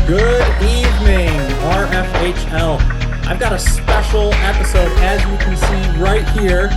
Good evening, RFHL. I've got a special episode, as you can see right here,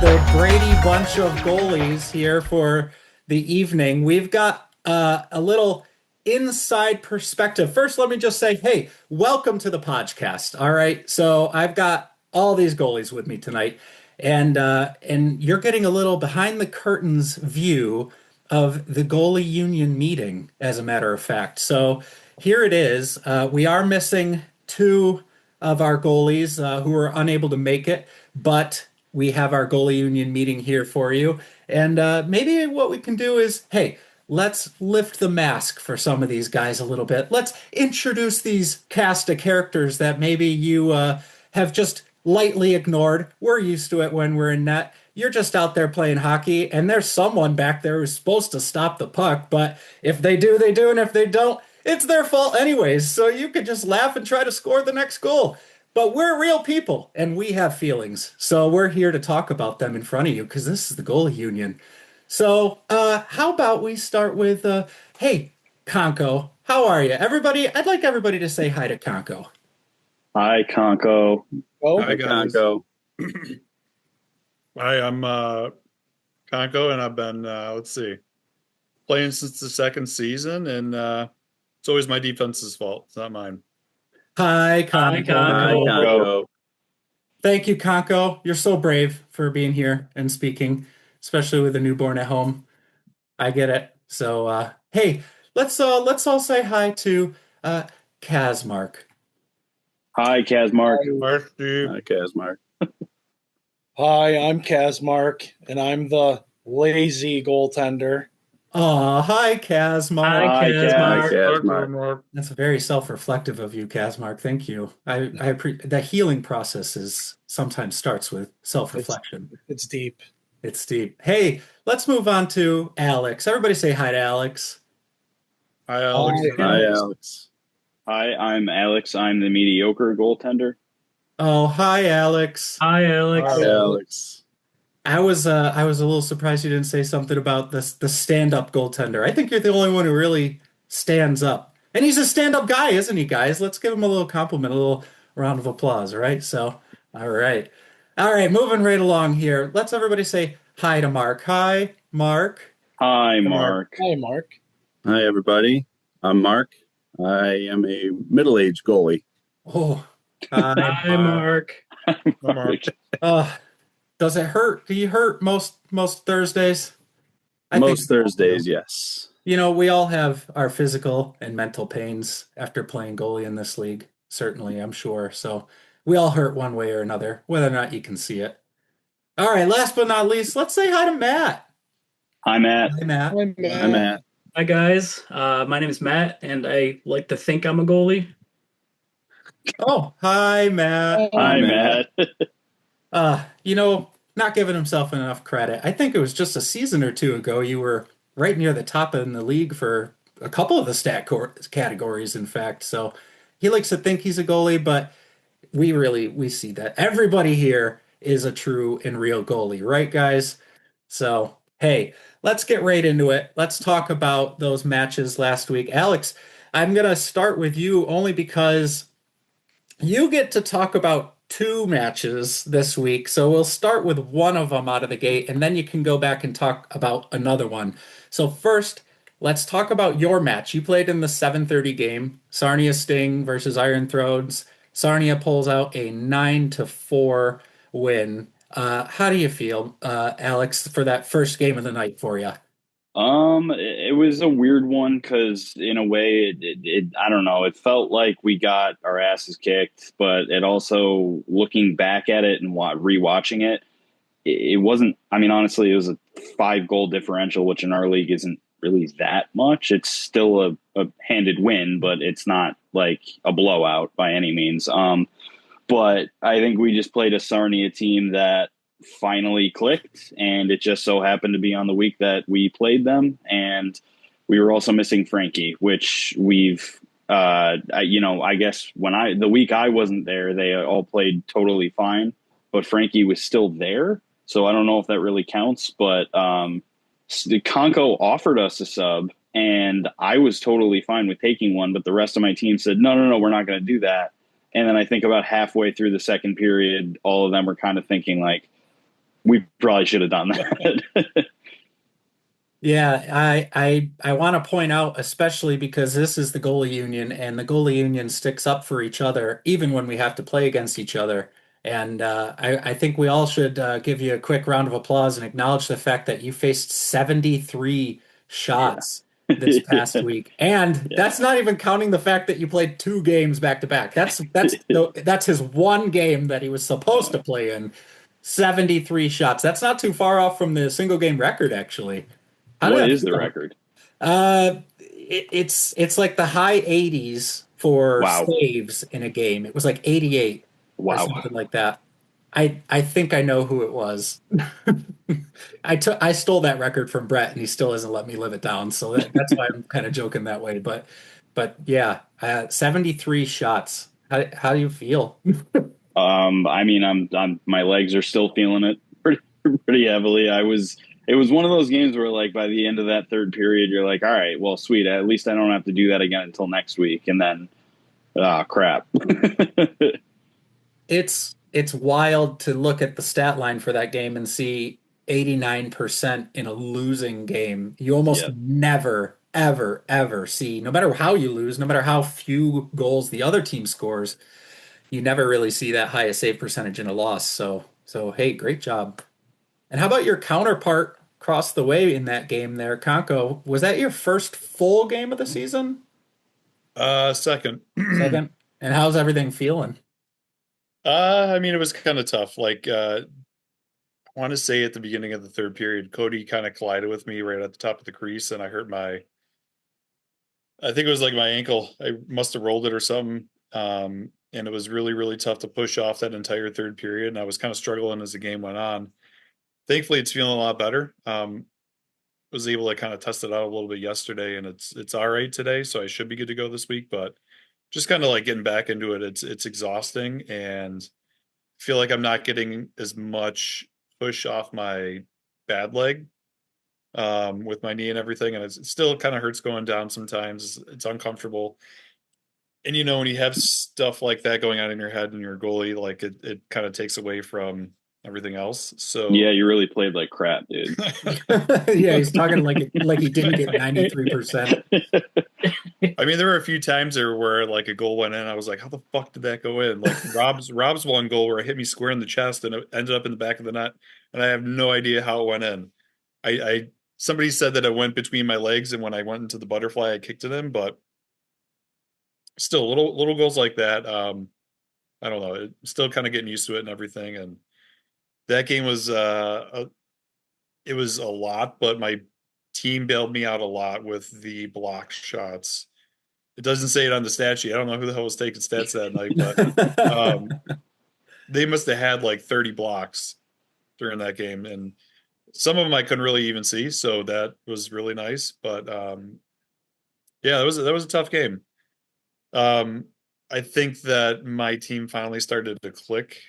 the Brady bunch of goalies here for the evening. We've got a little inside perspective. First, let me just say, hey, welcome to the podcast. All right, so I've got all these goalies with me tonight, and you're getting a little behind the curtains view of the goalie union meeting, as a matter of fact. So here it is. We are missing two of our goalies who are unable to make it, but we have our goalie union meeting here for you. And maybe what we can do is, hey, let's lift the mask for some of these guys a little bit. Let's introduce these cast of characters that maybe you have just lightly ignored. We're used to it when we're in net. You're just out there playing hockey, and there's someone back there who's supposed to stop the puck. But if they do, they do. And if they don't, it's their fault anyways. So you could just laugh and try to score the next goal. But we're real people, and we have feelings. So we're here to talk about them in front of you because this is the goalie union. So how about we start with, hey, Conco, how are you? Everybody, I'd like everybody to say hi to Conco. Hi, Conco. Oh, Hi, Conco. Hi, I'm Conco, and I've been, playing since the second season, and it's always my defense's fault. It's not mine. Hi, Conco. Hi, Conco. Thank you, Conco. You're so brave for being here and speaking, especially with a newborn at home. I get it. So, hey, let's all say hi to Kazmark. Hi, Kazmark. Hi, Kazmark. Hi, I'm Kazmark, and I'm the lazy goaltender. Oh, hi, Kazmark. Hi, Kazmark. That's very self-reflective of you, Kazmark. Thank you. The healing process sometimes starts with self-reflection. It's deep. It's deep. Hey, let's move on to Alex. Everybody say hi to Alex. Hi, Alex. Hi, Alex. Hi, I'm Alex. I'm the mediocre goaltender. Oh, hi, Alex. Hi, Alex. Hi, Alex. I was a little surprised you didn't say something about the stand-up goaltender. I think you're the only one who really stands up. And he's a stand-up guy, isn't he, guys? Let's give him a little compliment, a little round of applause, all right? So, all right. All right, moving right along here. Let's everybody say hi to Mark. Hi, Mark. Hi, Mark. Hi, Mark. Hi, everybody. I'm Mark. I am a middle-aged goalie. Oh, Hi, Mark. Mark. Does it hurt? Do you hurt most Thursdays? Most Thursdays, yes. You know, we all have our physical and mental pains after playing goalie in this league. Certainly, I'm sure. So we all hurt one way or another, whether or not you can see it. All right, last but not least, let's say hi to Matt. Hi, Matt. Hi, Matt. Hi, Matt. Hi, guys. My name is Matt, and I like to think I'm a goalie. Oh, hi, Matt. Hi, Matt. Not giving himself enough credit. I think it was just a season or two ago you were right near the top in the league for a couple of the categories, in fact. So he likes to think he's a goalie, but we see that everybody here is a true and real goalie, right, guys? So, hey, let's get right into it. Let's talk about those matches last week. Alex, I'm going to start with you only because you get to talk about two matches this week. So we'll start with one of them out of the gate, and then you can go back and talk about another one. So first, let's talk about your match. You played in the 7:30 game, Sarnia Sting versus Iron Thrones. Sarnia pulls out a 9-4 win. How do you feel, Alex, for that first game of the night for you? It was a weird one because in a way, I don't know, it felt like we got our asses kicked, but it also, looking back at it and rewatching it, it wasn't, I mean, honestly, it was a 5-goal differential, which in our league isn't really that much. It's still a handed win, but it's not like a blowout by any means. But I think we just played a Sarnia team that finally clicked, and it just so happened to be on the week that we played them. And we were also missing Frankie, which we've, I guess the week I wasn't there, they all played totally fine, but Frankie was still there. So I don't know if that really counts, but Conco offered us a sub, and I was totally fine with taking one, but the rest of my team said, no, we're not going to do that. And then I think about halfway through the second period, all of them were kind of thinking like, we probably should have done that. Yeah, I want to point out, especially because this is the goalie union, and the goalie union sticks up for each other, even when we have to play against each other. And I think we all should give you a quick round of applause and acknowledge the fact that you faced 73 shots this past week, and that's not even counting the fact that you played 2 games back to back. That's his one game that he was supposed to play in. 73 shots. That's not too far off from the single game record, actually. What is the record? It's like the high 80s for saves in a game. It was like 88 or something like that. I think I know who it was. I stole that record from Brett, and he still hasn't let me live it down. So that's why I'm kind of joking that way. But yeah, 73 shots. How do you feel? I mean, my legs are still feeling it pretty heavily. It was one of those games where, like, by the end of that third period, you're like, all right, well, sweet. At least I don't have to do that again until next week. And then, crap. It's wild to look at the stat line for that game and see 89% in a losing game. You almost never, ever, ever see, no matter how you lose, no matter how few goals the other team scores, you never really see that high a save percentage in a loss. So hey, great job. And how about your counterpart across the way in that game there, Conco? Was that your first full game of the season? Second. Second. And how's everything feeling? I mean, it was kind of tough. Like, I want to say at the beginning of the third period, Cody kind of collided with me right at the top of the crease, and I hurt I think it was like my ankle. I must have rolled it or something. And it was really, really tough to push off that entire third period. And I was kind of struggling as the game went on. Thankfully, it's feeling a lot better. Was able to kind of test it out a little bit yesterday, and it's all right today. So I should be good to go this week, but just kind of like getting back into it. It's exhausting, and feel like I'm not getting as much push off my bad leg with my knee and everything. And it still kind of hurts going down sometimes. It's uncomfortable. And, when you have stuff like that going on in your head and you're a goalie, like it kind of takes away from everything else. So yeah, you really played like crap, dude. Yeah, he's talking like he didn't get 93%. I mean, there were a few times there where like a goal went in. I was like, how the fuck did that go in? Like Rob's one goal where it hit me square in the chest and it ended up in the back of the net, and I have no idea how it went in. I somebody said that it went between my legs, and when I went into the butterfly, I kicked it in, but still little goals like that. I don't know. Still kind of getting used to it and everything. And that game was it was a lot, but my team bailed me out a lot with the block shots. It doesn't say it on the stat sheet. I don't know who the hell was taking stats that night, but they must have had like 30 blocks during that game, and some of them I couldn't really even see, so that was really nice. But yeah, that was a tough game. I think that my team finally started to click,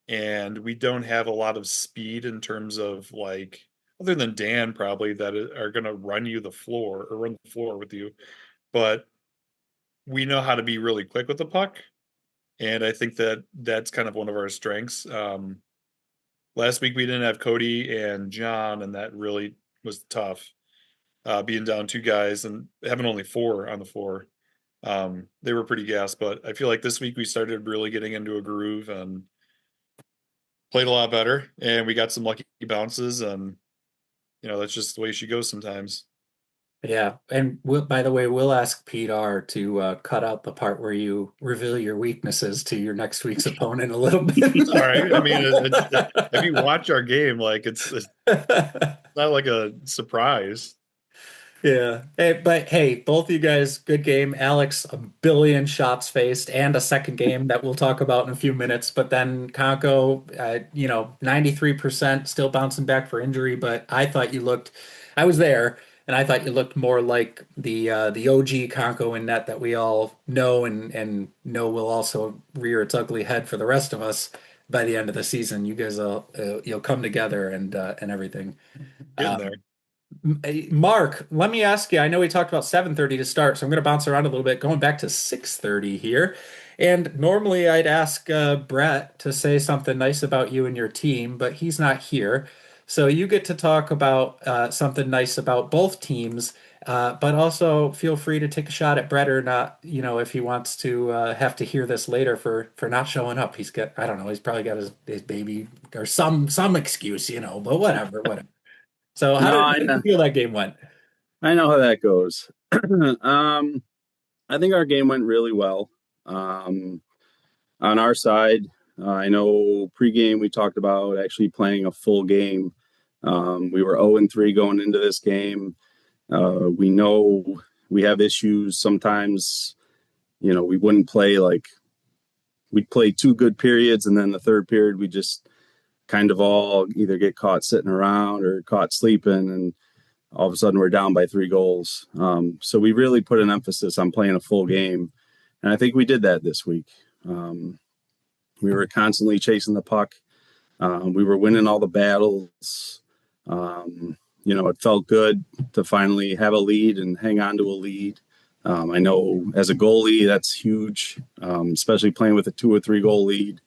and we don't have a lot of speed in terms of like, other than Dan probably, that are going to run the floor with you, but we know how to be really quick with the puck. And I think that that's kind of one of our strengths. Last week we didn't have Cody and John, and that really was tough, being down 2 guys and having only 4 on the floor. They were pretty gassed, but I feel like this week we started really getting into a groove and played a lot better, and we got some lucky bounces, and that's just the way she goes sometimes. Yeah, and by the way, we'll ask Pete R to cut out the part where you reveal your weaknesses to your next week's opponent a little bit. All right. I mean, if you watch our game, like it's not like a surprise. Yeah. Hey, both you guys, good game. Alex, a billion shots faced and a second game that we'll talk about in a few minutes. But then Conco, 93% still bouncing back for injury. But I was there, and I thought you looked more like the OG Conco in net that we all know and know will also rear its ugly head for the rest of us by the end of the season. You guys will you'll come together and everything. Getting there. Mark, let me ask you. I know we talked about 7:30 to start, so I'm going to bounce around a little bit, going back to 6:30 here. And normally I'd ask Brett to say something nice about you and your team, but he's not here. So you get to talk about something nice about both teams, but also feel free to take a shot at Brett or not, if he wants to have to hear this later for not showing up. I don't know, he's probably got his baby or some excuse, but whatever. So No, how did you feel that game went? I know how that goes. I think our game went really well. On our side, I know pregame we talked about actually playing a full game. We were 0-3 going into this game. We know we have issues sometimes. We wouldn't play we'd play 2 good periods, and then the third period we just kind of all either get caught sitting around or caught sleeping, and all of a sudden we're down by 3 goals. So we really put an emphasis on playing a full game, and I think we did that this week. We were constantly chasing the puck. We were winning all the battles. It felt good to finally have a lead and hang on to a lead. I know as a goalie, that's huge, especially playing with a 2 or 3 goal lead.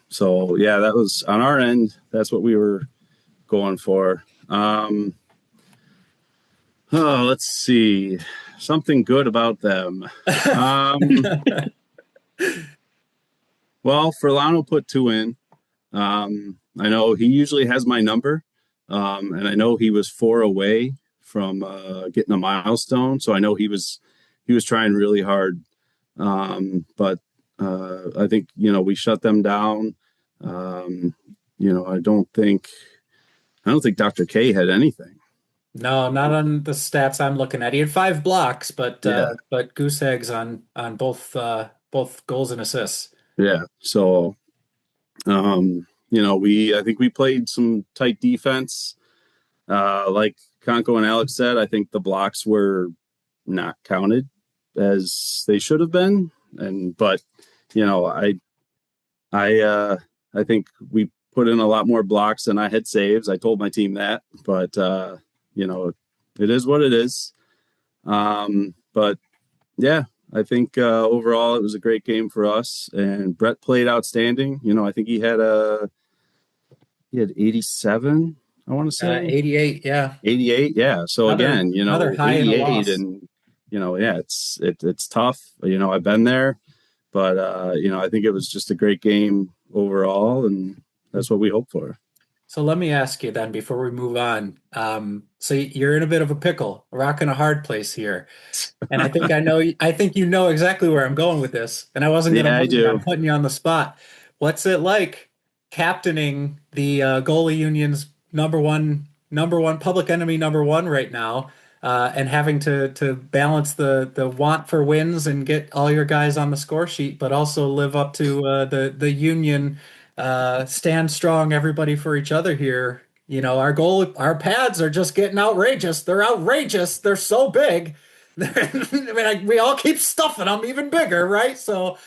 So yeah, that was on our end. That's what we were going for. Let's see, something good about them. Well, Furlano put 2 in. I know he usually has my number. And I know he was 4 away from getting a milestone. So I know he was trying really hard. But I think, we shut them down. I don't think Dr. K had anything. No, not on the stats I'm looking at. He had 5 blocks, but goose eggs on both goals and assists. Yeah. So, I think we played some tight defense. Like Conco and Alex said, I think the blocks were not counted as they should have been. But I think we put in a lot more blocks than I had saves. I told my team that, but it is what it is. But yeah, I think overall it was a great game for us, and Brett played outstanding. I think he had 87, I want to say 88. Yeah. 88. Yeah. So another high 88 and it's tough. I've been there, but I think it was just a great game overall, and that's what we hope for. So let me ask you then before we move on. So you're in a bit of a pickle, a rock and a hard place here. And I think you know exactly where I'm going with this. And I wasn't going to I'm putting you on the spot. What's it like captaining the goalie union's number one public enemy number 1 right now, and having to balance the want for wins and get all your guys on the score sheet, but also live up to the union stand strong, everybody for each other here. Our pads are just getting outrageous. They're outrageous. They're so big. We all keep stuffing them even bigger, right? So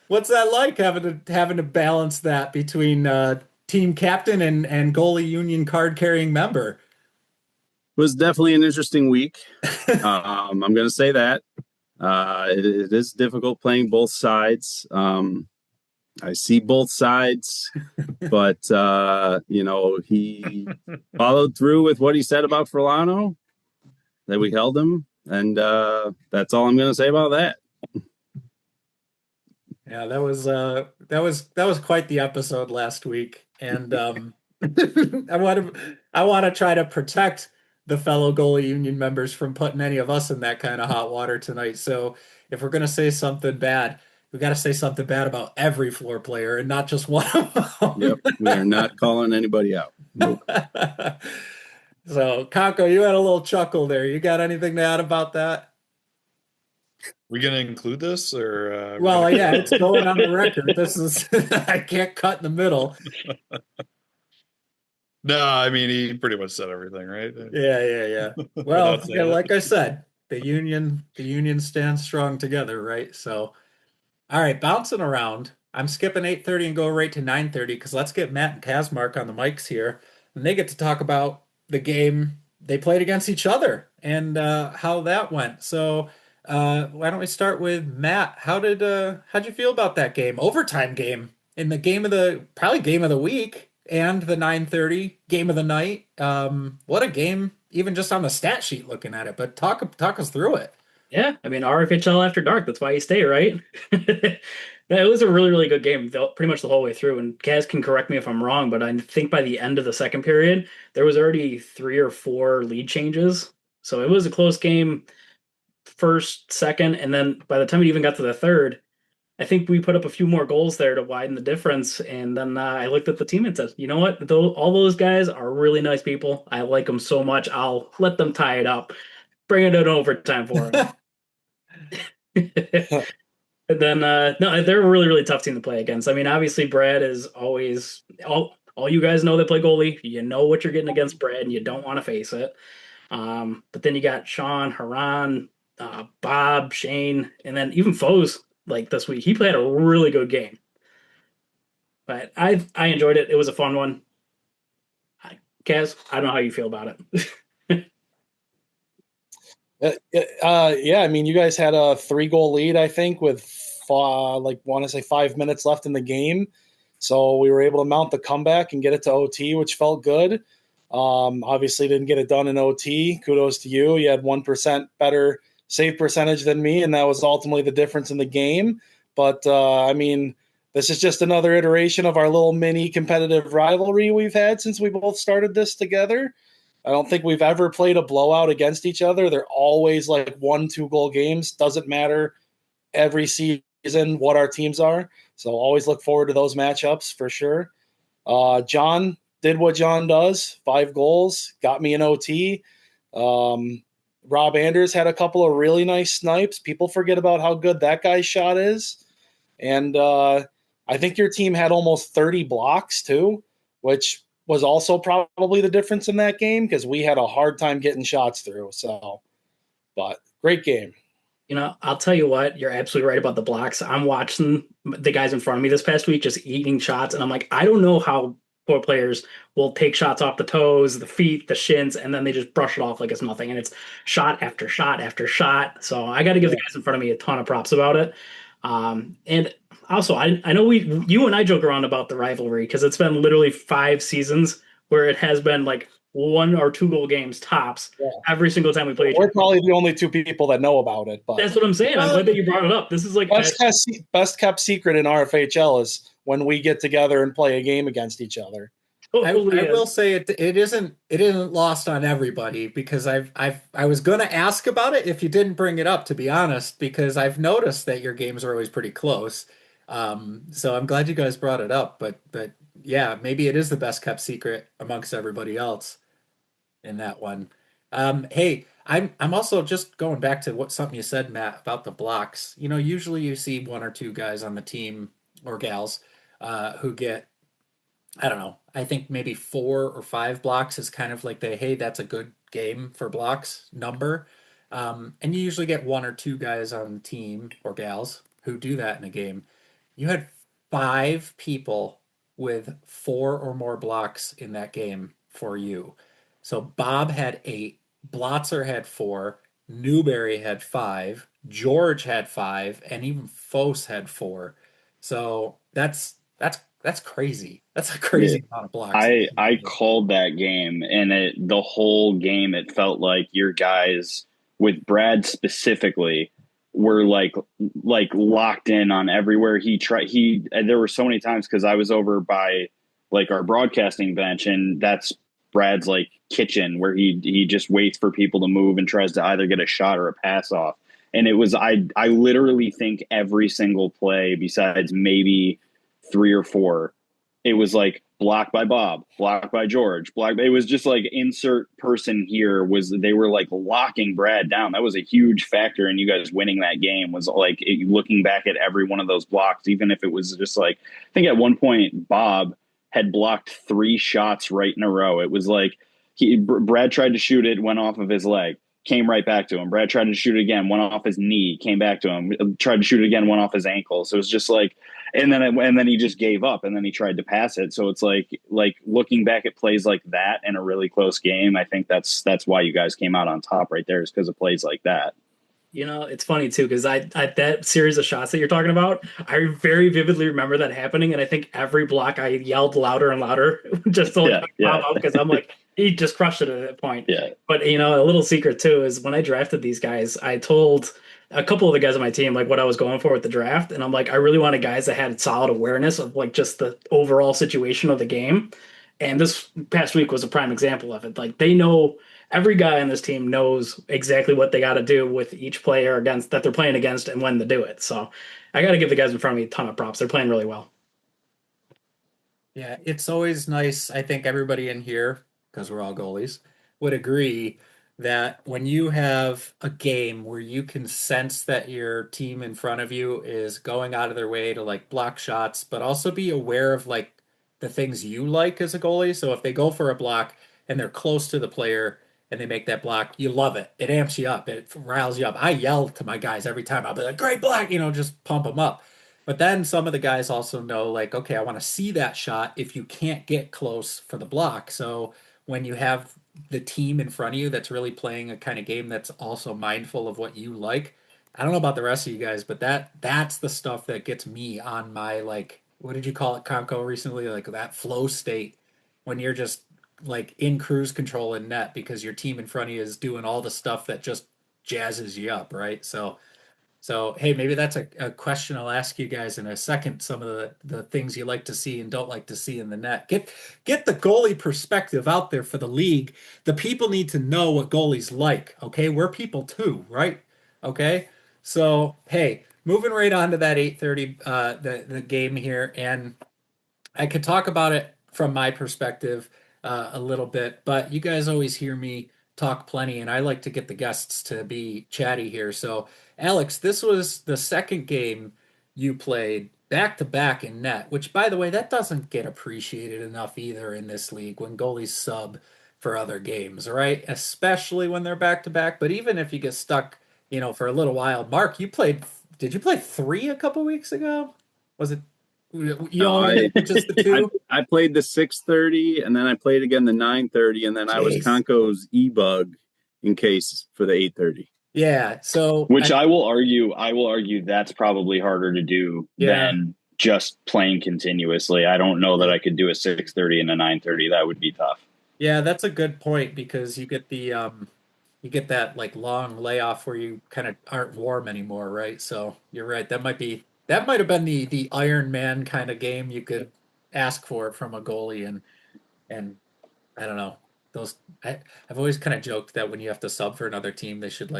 what's that like having to balance that between team captain and goalie union card carrying member? It was definitely an interesting week. I'm going to say that. It is difficult playing both sides. I see both sides, but he followed through with what he said about Furlano, that we held him, and that's all I'm going to say about that. Yeah, that was quite the episode last week, and I want to try to protect the fellow goalie union members from putting any of us in that kind of hot water tonight. So if we're going to say something bad, we got to say something bad about every floor player and not just one of them. Yep, we are not calling anybody out. Nope. So, Kako, you had a little chuckle there. You got anything to add about that? We gonna include this or we're Well, gonna yeah, it's going on the record. This is I can't cut in the middle. No, I mean he pretty much said everything, right? Yeah. Well, Without yeah, saying like it. I said, the union stands strong together, right? So, all right, bouncing around. I'm skipping 8:30 and go right to 9:30 because let's get Matt and Kazmark on the mics here, and they get to talk about the game they played against each other and how that went. So, why don't we start with Matt? How'd you feel about that game? Overtime game in the game of the probably game of the week and the 9:30 game of the night. What a game, even just on the stat sheet looking at it. But talk us through it. Yeah, I mean RFHL after dark. That's why you stay, right? It was a really, really good game, pretty much the whole way through. And Kaz can correct me if I'm wrong, but I think by the end of the second period, there was already 3 or 4 lead changes. So it was a close game, first, second, and then by the time it even got to the third, I think we put up a few more goals there to widen the difference. And then I looked at the team and said, you know what? All those guys are really nice people. I like them so much. I'll let them tie it up. Bring it in overtime for them. And then no, they're a really, really tough team to play against. I mean, obviously Brad is always all you guys know that play goalie. You know what you're getting against Brad, and you don't want to face it. But then you got Sean, Haran, Bob, Shane, and then even Foes like this week. He played a really good game. But I enjoyed it. It was a fun one. Kaz, I don't know how you feel about it. Yeah, I mean, you guys had a 3-goal lead, I think, with want to say 5 minutes left in the game. So we were able to mount the comeback and get it to OT, which felt good. Obviously, didn't get it done in OT. Kudos to you. You had 1% better save percentage than me, and that was ultimately the difference in the game. But I mean, this is just another iteration of our little mini competitive rivalry we've had since we both started this together. I don't think we've ever played a blowout against each other. They're always like 1-2 goal games. Doesn't matter every season what our teams are. So always look forward to those matchups for sure. John did what John does. 5 goals, got me an OT. Rob Anders had a couple of really nice snipes. People forget about how good that guy's shot is. And I think your team had almost 30 blocks too, which was also probably the difference in that game because we had a hard time getting shots through. So, but great game. You know, I'll tell you what, you're absolutely right about the blocks. I'm watching the guys in front of me this past week just eating shots, and I'm like, I don't know how poor players will take shots off the toes, the feet, the shins, and then they just brush it off like it's nothing. And it's shot after shot after shot. So I got to give the guys in front of me a ton of props about it. And also, I know you and I joke around about the rivalry because it's been literally 5 seasons where it has been like 1 or 2 goal games tops every single time we play each other. We're probably the only 2 people that know about it. But that's what I'm saying. I'm glad that you brought it up. This is like best kept secret in RFHL is when we get together and play a game against each other. I will say it isn't lost on everybody because I was gonna ask about it if you didn't bring it up, to be honest, because I've noticed that your games are always pretty close. So I'm glad you guys brought it up, but yeah, maybe it is the best kept secret amongst everybody else in that one. Hey, I'm also just going back to something you said, Matt, about the blocks. You know, usually you see 1 or 2 guys on the team or gals who get, I don't know, I think maybe 4 or 5 blocks is kind of like hey, that's a good game for blocks number. And you usually get 1 or 2 guys on the team or gals who do that in a game. You had 5 people with 4 or more blocks in that game for you. So Bob had 8, Blotzer had 4, Newberry had 5, George had 5, and even Fos had 4. So that's crazy. That's a crazy amount of blocks. I called that game, and the whole game it felt like your guys with Brad specifically were like locked in on everywhere he tried. There were so many times because I was over by like our broadcasting bench, and that's Brad's like kitchen where he just waits for people to move and tries to either get a shot or a pass off. And it was I literally think every single play besides maybe 3 or 4, it was like blocked by Bob, blocked by George, blocked. It was just like insert person here they were like locking Brad down. That was a huge factor in you guys winning that game, was like looking back at every one of those blocks, even if it was just like, I think at one point Bob had blocked 3 shots right in a row. It was like Brad tried to shoot it, went off of his leg, came right back to him. Brad tried to shoot it again, went off his knee, came back to him, tried to shoot it again, went off his ankle. So it was just like, and then he just gave up, and then he tried to pass it. So it's like looking back at plays like that in a really close game, I think that's why you guys came out on top right there, is because of plays like that. You know, it's funny too, because I that series of shots that you're talking about, I very vividly remember that happening, and I think every block I yelled louder and louder just to pop out, because I'm like, he just crushed it at that point. Yeah. But you know, a little secret too is when I drafted these guys, I told a couple of the guys on my team like what I was going for with the draft, and I'm like, I really wanted guys that had solid awareness of like just the overall situation of the game. And this past week was a prime example of it. Like, they know, every guy on this team knows exactly what they got to do with each player against that they're playing against and when to do it. So I got to give the guys in front of me a ton of props. They're playing really well. Yeah, it's always nice. I think everybody in here, because we're all goalies, would agree that when you have a game where you can sense that your team in front of you is going out of their way to like block shots, but also be aware of like the things you like as a goalie. So if they go for a block and they're close to the player and they make that block, you love it. It amps you up. It riles you up. I yell to my guys every time. I'll be like, great block, just pump them up. But then some of the guys also know, like, okay, I want to see that shot if you can't get close for the block. So when you have the team in front of you that's really playing a kind of game that's also mindful of what you like, I don't know about the rest of you guys, but that's the stuff that gets me on my, like, what did you call it, Conco, recently? Like that flow state, when you're just like in cruise control in net because your team in front of you is doing all the stuff that just jazzes you up, right? So hey, maybe that's a question I'll ask you guys in a second. Some of the things you like to see and don't like to see in the net. Get the goalie perspective out there for the league. The people need to know what goalies like. Okay, we're people too, right? Okay, so hey, moving right on to that 8:30 the game here, and I could talk about it from my perspective a little bit, but you guys always hear me talk plenty, and I like to get the guests to be chatty here. So, Alex, this was the second game you played back to back in net, which, by the way, that doesn't get appreciated enough either in this league when goalies sub for other games, right? Especially when they're back to back. But even if you get stuck, for a little while, Mark, did you play 3 a couple weeks ago? Was it? Just the 2? I played the 6:30, and then I played again the 9:30, and then I was Conco's e-bug in case for the 8:30. Yeah. So I will argue that's probably harder to do than just playing continuously. I don't know that I could do a 6:30 and a 9:30. That would be tough. Yeah, that's a good point, because you get that like long layoff where you kind of aren't warm anymore, right? So you're right. That might have been the Iron Man kind of game you could ask for from a goalie, and I don't know. I've always kind of joked that when you have to sub for another team, they should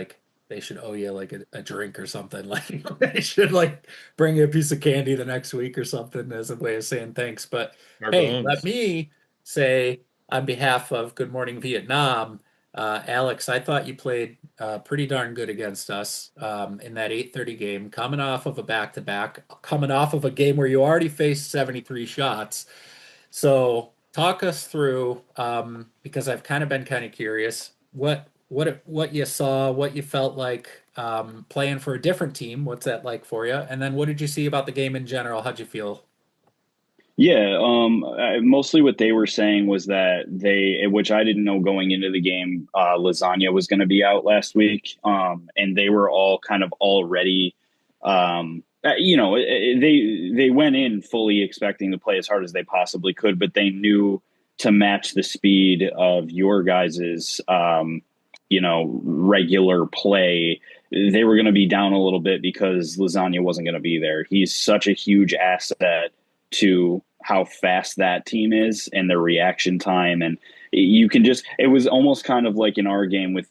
owe you like a drink or something. Like they should like bring you a piece of candy the next week or something as a way of saying thanks. But hey, let me say on behalf of Good Morning Vietnam, Alex, I thought you played pretty darn good against us in that 8:30 game, coming off of a back-to-back, coming off of a game where you already faced 73 shots. So talk us through, because I've kind of been kind of curious, what you saw, what you felt like playing for a different team. What's that like for you? And then what did you see about the game in general? How'd you feel? Yeah, mostly what they were saying was that which I didn't know going into the game, Lasagna was going to be out last week, and they were all kind of already, they went in fully expecting to play as hard as they possibly could, but they knew to match the speed of your guys's, regular play, they were going to be down a little bit because Lasagna wasn't going to be there. He's such a huge asset to how fast that team is and their reaction time. And it was almost kind of like in our game with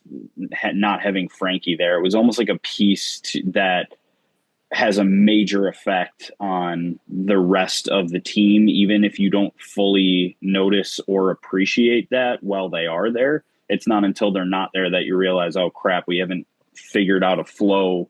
not having Frankie there. It was almost like a piece that has a major effect on the rest of the team, even if you don't fully notice or appreciate that while they are there. It's not until they're not there that you realize, oh crap, we haven't figured out a flow.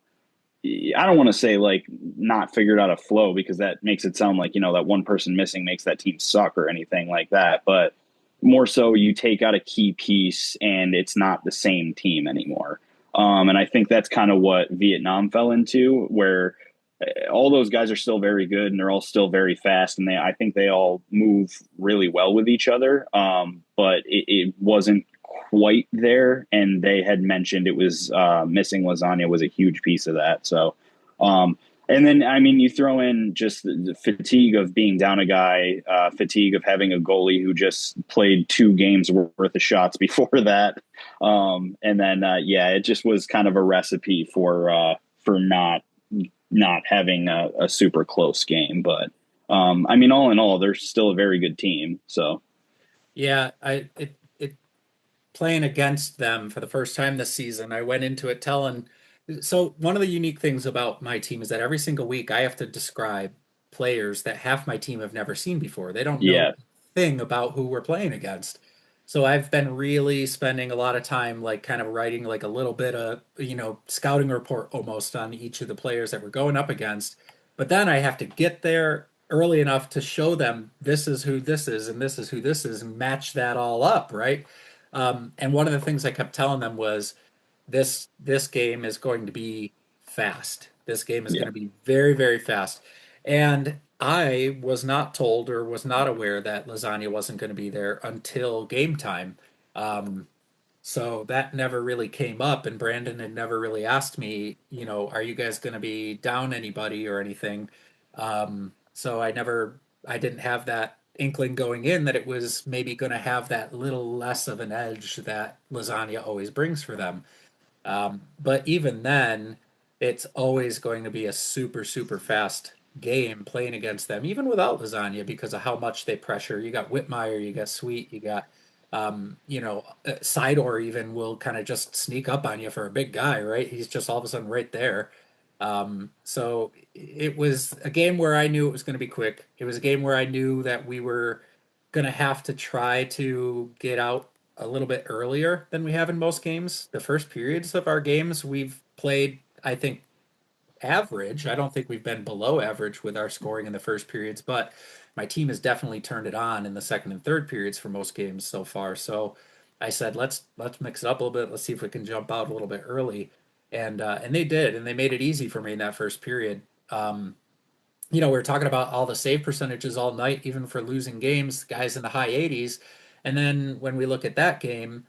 I don't want to say like not figured out a flow, because that makes it sound like, that one person missing makes that team suck or anything like that. But more so, you take out a key piece and it's not the same team anymore. And I think that's kind of what Vietnam fell into, where all those guys are still very good and they're all still very fast, and I think they all move really well with each other. But it wasn't quite there, and they had mentioned it was missing Lasagna was a huge piece of that. So, and then, I mean, you throw in just the fatigue of being down a guy, fatigue of having a goalie who just played 2 games worth of shots before that. And then, it just was kind of a recipe for not having a super close game. But, I mean, all in all, they're still a very good team. So, yeah, playing against them for the first time this season, I went into it telling. So one of the unique things about my team is that every single week I have to describe players that half my team have never seen before. They don't know yeah. a thing about who we're playing against. So I've been really spending a lot of time like kind of writing like a little bit of, scouting report almost on each of the players that we're going up against. But then I have to get there early enough to show them this is who this is and this is who this is, and match that all up, right? And one of the things I kept telling them was this game is going to be fast. This game is going to be very, very fast. And I was not told or was not aware that Lasagna wasn't going to be there until game time. So that never really came up, and Brandon had never really asked me, are you guys going to be down anybody or anything? So I didn't have that inkling going in that it was maybe going to have that little less of an edge that Lasagna always brings for them. But even then, it's always going to be a super, super fast game playing against them, even without Lasagna, because of how much they pressure. You got Whitmire, you got Sweet, you got, Sidor even will kind of just sneak up on you for a big guy, right? He's just all of a sudden right there. So it was a game where I knew it was going to be quick. It was a game where I knew that we were going to have to try to get out a little bit earlier than we have in most games. The first periods of our games, we've played, I think, average. I don't think we've been below average with our scoring in the first periods, but my team has definitely turned it on in the second and third periods for most games so far. So I said, let's mix it up a little bit. Let's see if we can jump out a little bit early, and they did, and they made it easy for me in that first period. We were talking about all the save percentages all night, even for losing games, guys in the high 80s. And then when we look at that game,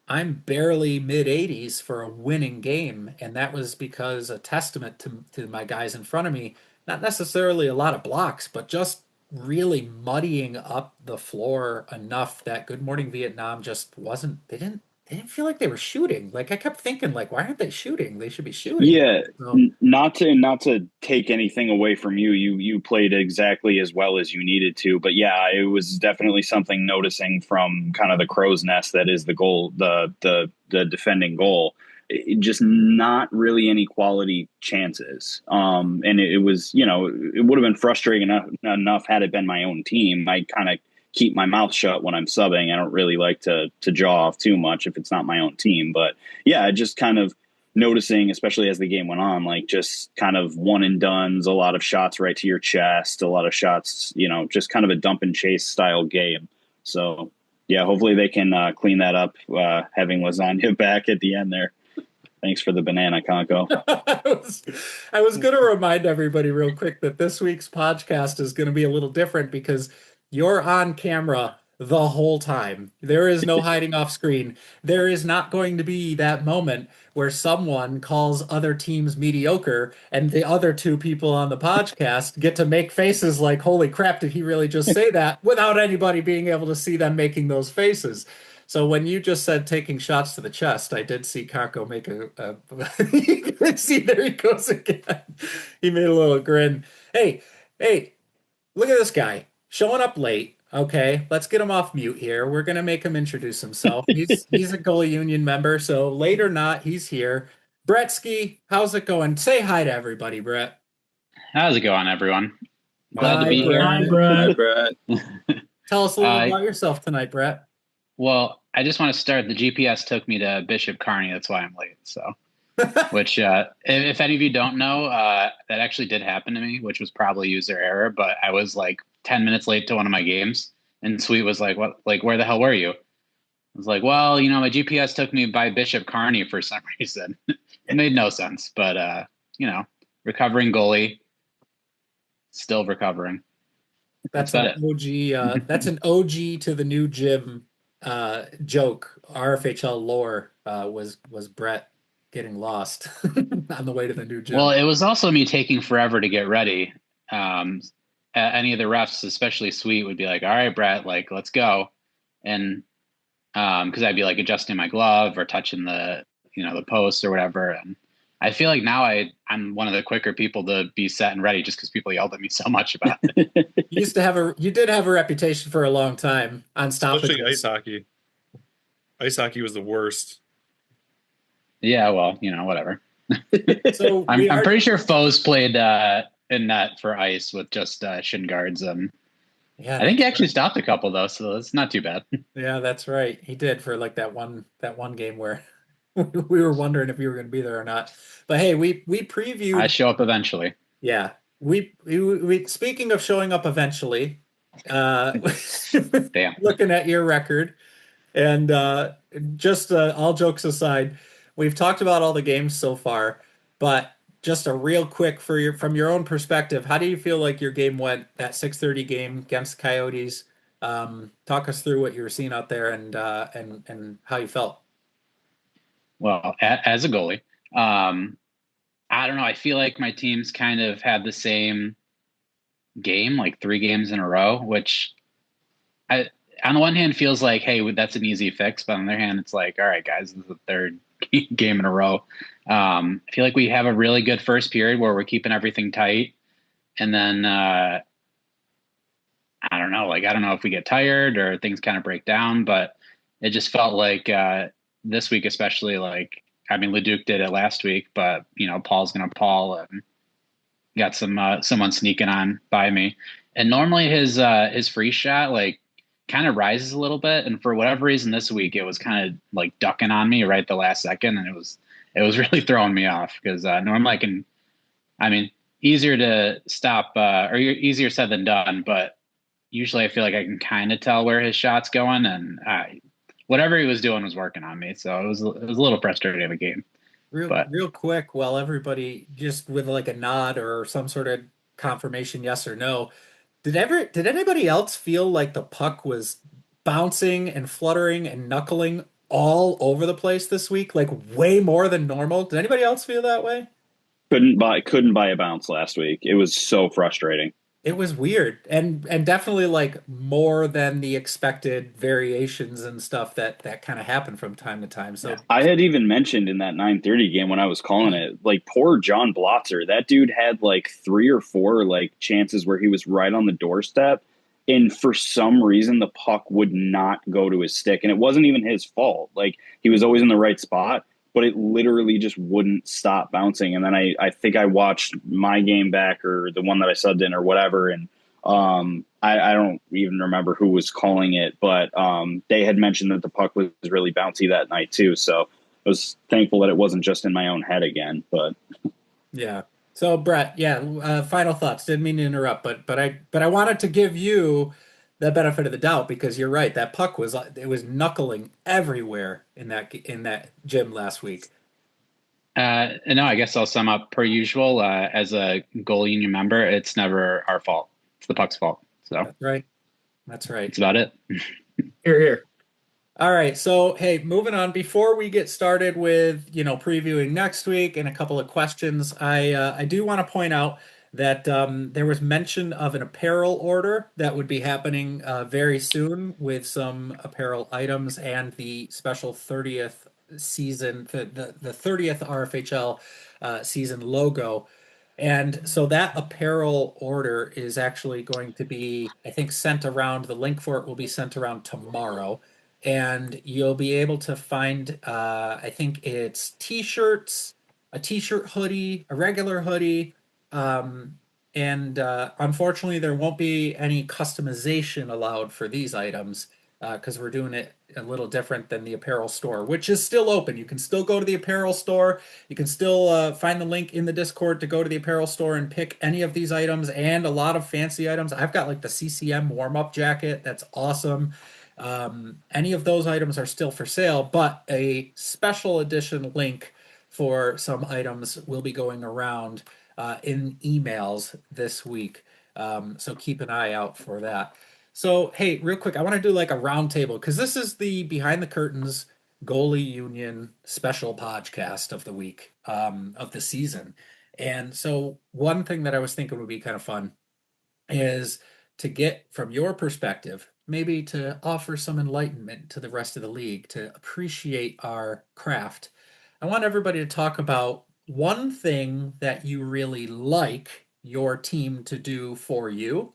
I'm barely mid 80s for a winning game. And that was because a testament to my guys in front of me, not necessarily a lot of blocks, but just really muddying up the floor enough that Good Morning Vietnam just wasn't, they didn't feel like they were shooting. Like I kept thinking, like, why aren't they shooting? They should be shooting. Yeah, So, not to take anything away from you. You played exactly as well as you needed to, but yeah, it was definitely something noticing from kind of the crow's nest that is the goal, the defending goal. Just not really any quality chances. And it was, it would have been frustrating enough had it been my own team. I kind of keep my mouth shut when I'm subbing. I don't really like to jaw off too much if it's not my own team. But yeah, just kind of noticing, especially as the game went on, like just kind of one and dones, a lot of shots right to your chest, a lot of shots, just kind of a dump and chase style game. So yeah, hopefully they can clean that up, having Lasagna back at the end there. Thanks for the banana, Conco. I was going to remind everybody real quick that this week's podcast is going to be a little different because you're on camera the whole time. There is no hiding off screen. There is not going to be that moment where someone calls other teams mediocre and the other 2 people on the podcast get to make faces like, holy crap, did he really just say that? Without anybody being able to see them making those faces. So when you just said taking shots to the chest, I did see Kako make see, there he goes again. He made a little grin. Hey, look at this guy showing up late. Okay, let's get him off mute here. We're gonna make him introduce himself. He's a goalie union member, so late or not, he's here. Bretsky, how's it going? Say hi to everybody, Brett. How's it going, everyone? Glad to Hi, be here. Hi, Hi, Brett. Brett. Tell us a little Uh, about yourself tonight, Brett. Well, I just want to start. The GPS took me to Bishop Kearney. That's why I'm late. So, which, if any of you don't know, that actually did happen to me, which was probably user error. But I was like 10 minutes late to one of my games, and Sweet was like, "What? Like, where the hell were you?" I was like, "Well, my GPS took me by Bishop Kearney for some reason." It made no sense, but recovering goalie, still recovering. That's about an OG. That's an OG to the new gym joke. RFHL lore was Brett getting lost on the way to the new gym. Well, it was also me taking forever to get ready. Any of the refs, especially Sweet, would be like, "All right, Brett, like, let's go," and because I'd be like adjusting my glove or touching the post or whatever. And I feel like now I'm one of the quicker people to be set and ready, just because people yelled at me so much about it. You did have a reputation for a long time on Especially ice stoppages. hockey. Ice hockey was the worst. Yeah, well, whatever. So I'm pretty sure Foes played in net for ice with just shin guards, and Yeah, I think he actually stopped a couple though, so it's not too bad. yeah, that's right. He did for like that one game where we were wondering if you were going to be there or not. But hey, we I previewed. show up eventually. Yeah, we speaking of showing up eventually, uh, Damn. looking at your record, and just all jokes aside, we've talked about all the games so far, but just a real quick from your own perspective, how do you feel like your game went, that 6:30 game against Coyotes? Talk us through what you were seeing out there and how you felt. Well, as a goalie, I don't know. I feel like my team's kind of had the same game, like 3 games in a row, which I, on the one hand, feels like, hey, that's an easy fix. But on the other hand, it's like, all right, guys, this is the third game in a row. I feel like we have a really good first period where we're keeping everything tight. And then, I don't know, I don't know if we get tired or things kind of break down, but it just felt like this week, especially Leduc did it last week, but Paul's going to Paul and got someone sneaking on by me. And normally his free shot kind of rises a little bit, and for whatever reason this week it was kind of like ducking on me right at the last second, and it was really throwing me off because normally easier to stop or easier said than done, but usually I feel like I can kind of tell where his shot's going, and whatever he was doing was working on me. So it was a little frustrating of a game. Real quick, while everybody just with like a nod or some sort of confirmation, yes or no, did anybody else feel like the puck was bouncing and fluttering and knuckling all over the place this week, like way more than normal? Did anybody else feel that way? Couldn't buy a bounce last week. It was so frustrating. It was weird and definitely like more than the expected variations and stuff that kind of happen from time to time. So I had even mentioned in that 9:30 game when I was calling it, like poor John Blotzer, that dude had like 3 or 4 like chances where he was right on the doorstep, and for some reason the puck would not go to his stick, and it wasn't even his fault. Like he was always in the right spot, but it literally just wouldn't stop bouncing. And then I think I watched my game back or the one that I subbed in or whatever, and I don't even remember who was calling it, but they had mentioned that the puck was really bouncy that night too. So I was thankful that it wasn't just in my own head again. But yeah. So Brett, yeah, final thoughts. Didn't mean to interrupt, but I wanted to give you the benefit of the doubt because you're right. That puck was knuckling everywhere in that gym last week. No, I guess I'll sum up per usual. As a goal union member, it's never our fault. It's the puck's fault. So That's right. That's right. That's about it. Here, here. All right. So, hey, moving on. Before we get started with, previewing next week and a couple of questions, I do want to point out that there was mention of an apparel order that would be happening very soon with some apparel items and the special 30th season, the 30th RFHL season logo. And so that apparel order is actually going to be, I think, sent around. The link for it will be sent around tomorrow. And you'll be able to find, I think it's t-shirts, a t-shirt hoodie, a regular hoodie, And unfortunately, there won't be any customization allowed for these items because we're doing it a little different than the apparel store, which is still open. You can still go to the apparel store. You can still find the link in the Discord to go to the apparel store and pick any of these items and a lot of fancy items. I've got like the CCM warm-up jacket. That's awesome. Any of those items are still for sale, but a special edition link for some items will be going around in emails this week. So keep an eye out for that. So, hey, real quick, I want to do like a roundtable because this is the behind the curtains goalie union special podcast of the week, of the season. And so, one thing that I was thinking would be kind of fun is to get from your perspective, maybe to offer some enlightenment to the rest of the league to appreciate our craft. I want everybody to talk about one thing that you really like your team to do for you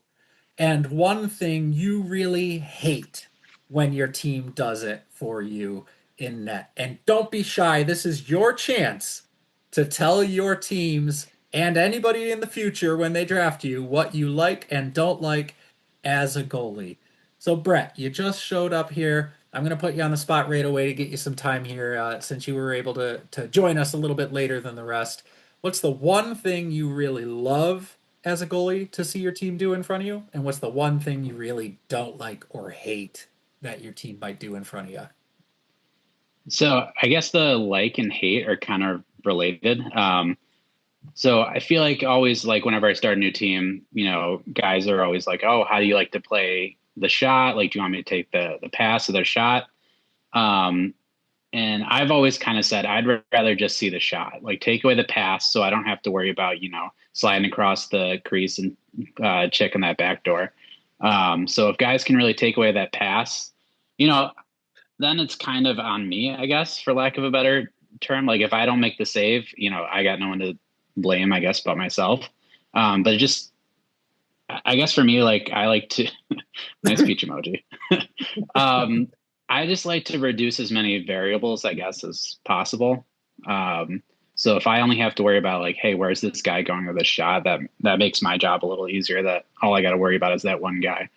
and one thing you really hate when your team does it for you in net. And don't be shy. This is your chance to tell your teams and anybody in the future when they draft you what you like and don't like as a goalie. So, Brett, you just showed up here. I'm going to put you on the spot right away to get you some time here since you were able to join us a little bit later than the rest. What's the one thing you really love as a goalie to see your team do in front of you? And what's the one thing you really don't like or hate that your team might do in front of you? So I guess the like and hate are kind of related. So I feel like always like whenever I start a new team, guys are always like, oh, how do you like to play the shot? Like, do you want me to take the pass of their shot? And I've always kind of said, I'd rather just see the shot, like take away the pass. So I don't have to worry about, sliding across the crease and checking that back door. So if guys can really take away that pass, then it's kind of on me, I guess, for lack of a better term. Like if I don't make the save, I got no one to blame, I guess, but myself. But it just, I guess for me, like I like to, nice peach emoji. I just like to reduce as many variables, I guess, as possible. So if I only have to worry about like, hey, where's this guy going with this shot? That makes my job a little easier. That all I got to worry about is that one guy.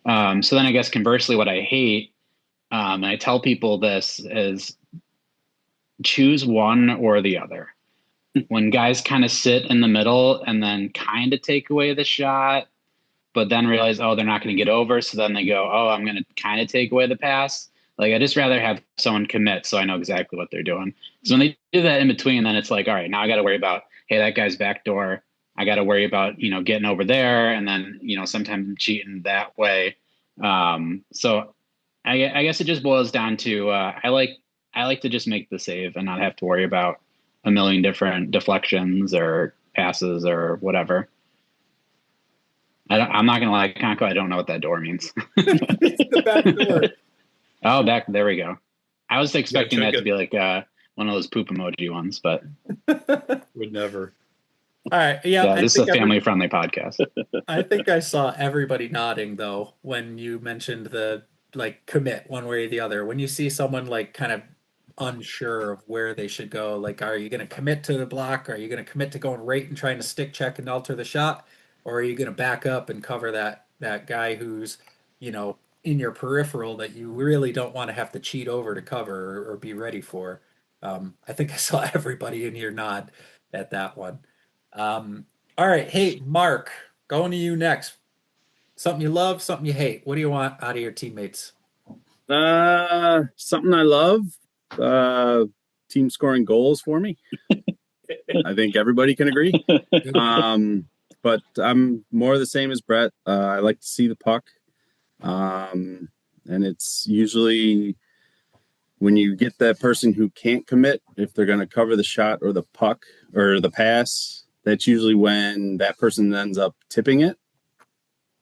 So then I guess conversely, what I hate, and I tell people this, is choose one or the other. When guys kind of sit in the middle and then kind of take away the shot, but then realize, oh, they're not going to get over. So then they go, oh, I'm going to kind of take away the pass. Like, I just rather have someone commit so I know exactly what they're doing. So when they do that in between, then it's like, all right, now I got to worry about, hey, that guy's backdoor. I got to worry about, getting over there. And then, sometimes cheating that way. So I guess it just boils down to, I like to just make the save and not have to worry about a million different deflections or passes or whatever. I'm not going to lie, Conco, I don't know what that door means. It's the back door. Oh, there we go. I was expecting that to be like one of those poop emoji ones, but would never. All right. Yeah. This is a family-friendly podcast. I think I saw everybody nodding though when you mentioned the like commit one way or the other. When you see someone like kind of unsure of where they should go, like, are you going to commit to the block? Are you going to commit to going right and trying to stick check and alter the shot? Or are you going to back up and cover that guy who's, in your peripheral that you really don't want to have to cheat over to cover or be ready for? I think I saw everybody in here nod at that one. All right. Hey, Mark, going to you next. Something you love, something you hate. What do you want out of your teammates? Something I love. Team scoring goals for me. I think everybody can agree. But I'm more the same as Brett. I like to see the puck. And it's usually when you get that person who can't commit, if they're going to cover the shot or the puck or the pass, that's usually when that person ends up tipping it.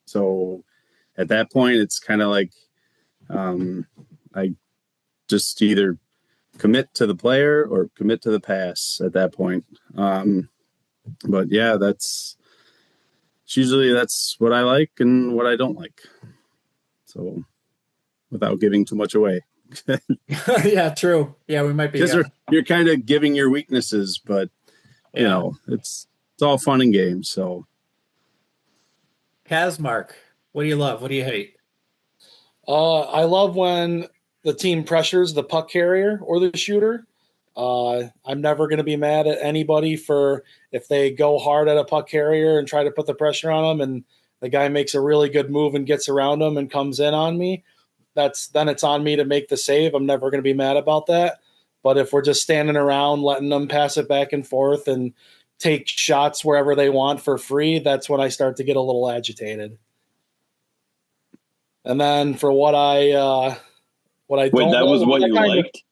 So at that point, it's kind of like I just either commit to the player or commit to the pass at that point. But yeah, that's what I like and what I don't like. So without giving too much away. Yeah, true. Yeah, we might be. Because you're kind of giving your weaknesses, but, it's all fun and games. So Kazmark, what do you love? What do you hate? I love when the team pressures the puck carrier or the shooter. I'm never going to be mad at anybody for if they go hard at a puck carrier and try to put the pressure on them, and the guy makes a really good move and gets around them and comes in on me. Then it's on me to make the save. I'm never going to be mad about that. But if we're just standing around letting them pass it back and forth and take shots wherever they want for free, that's when I start to get a little agitated. And then for what I Wait, don't that was what you liked?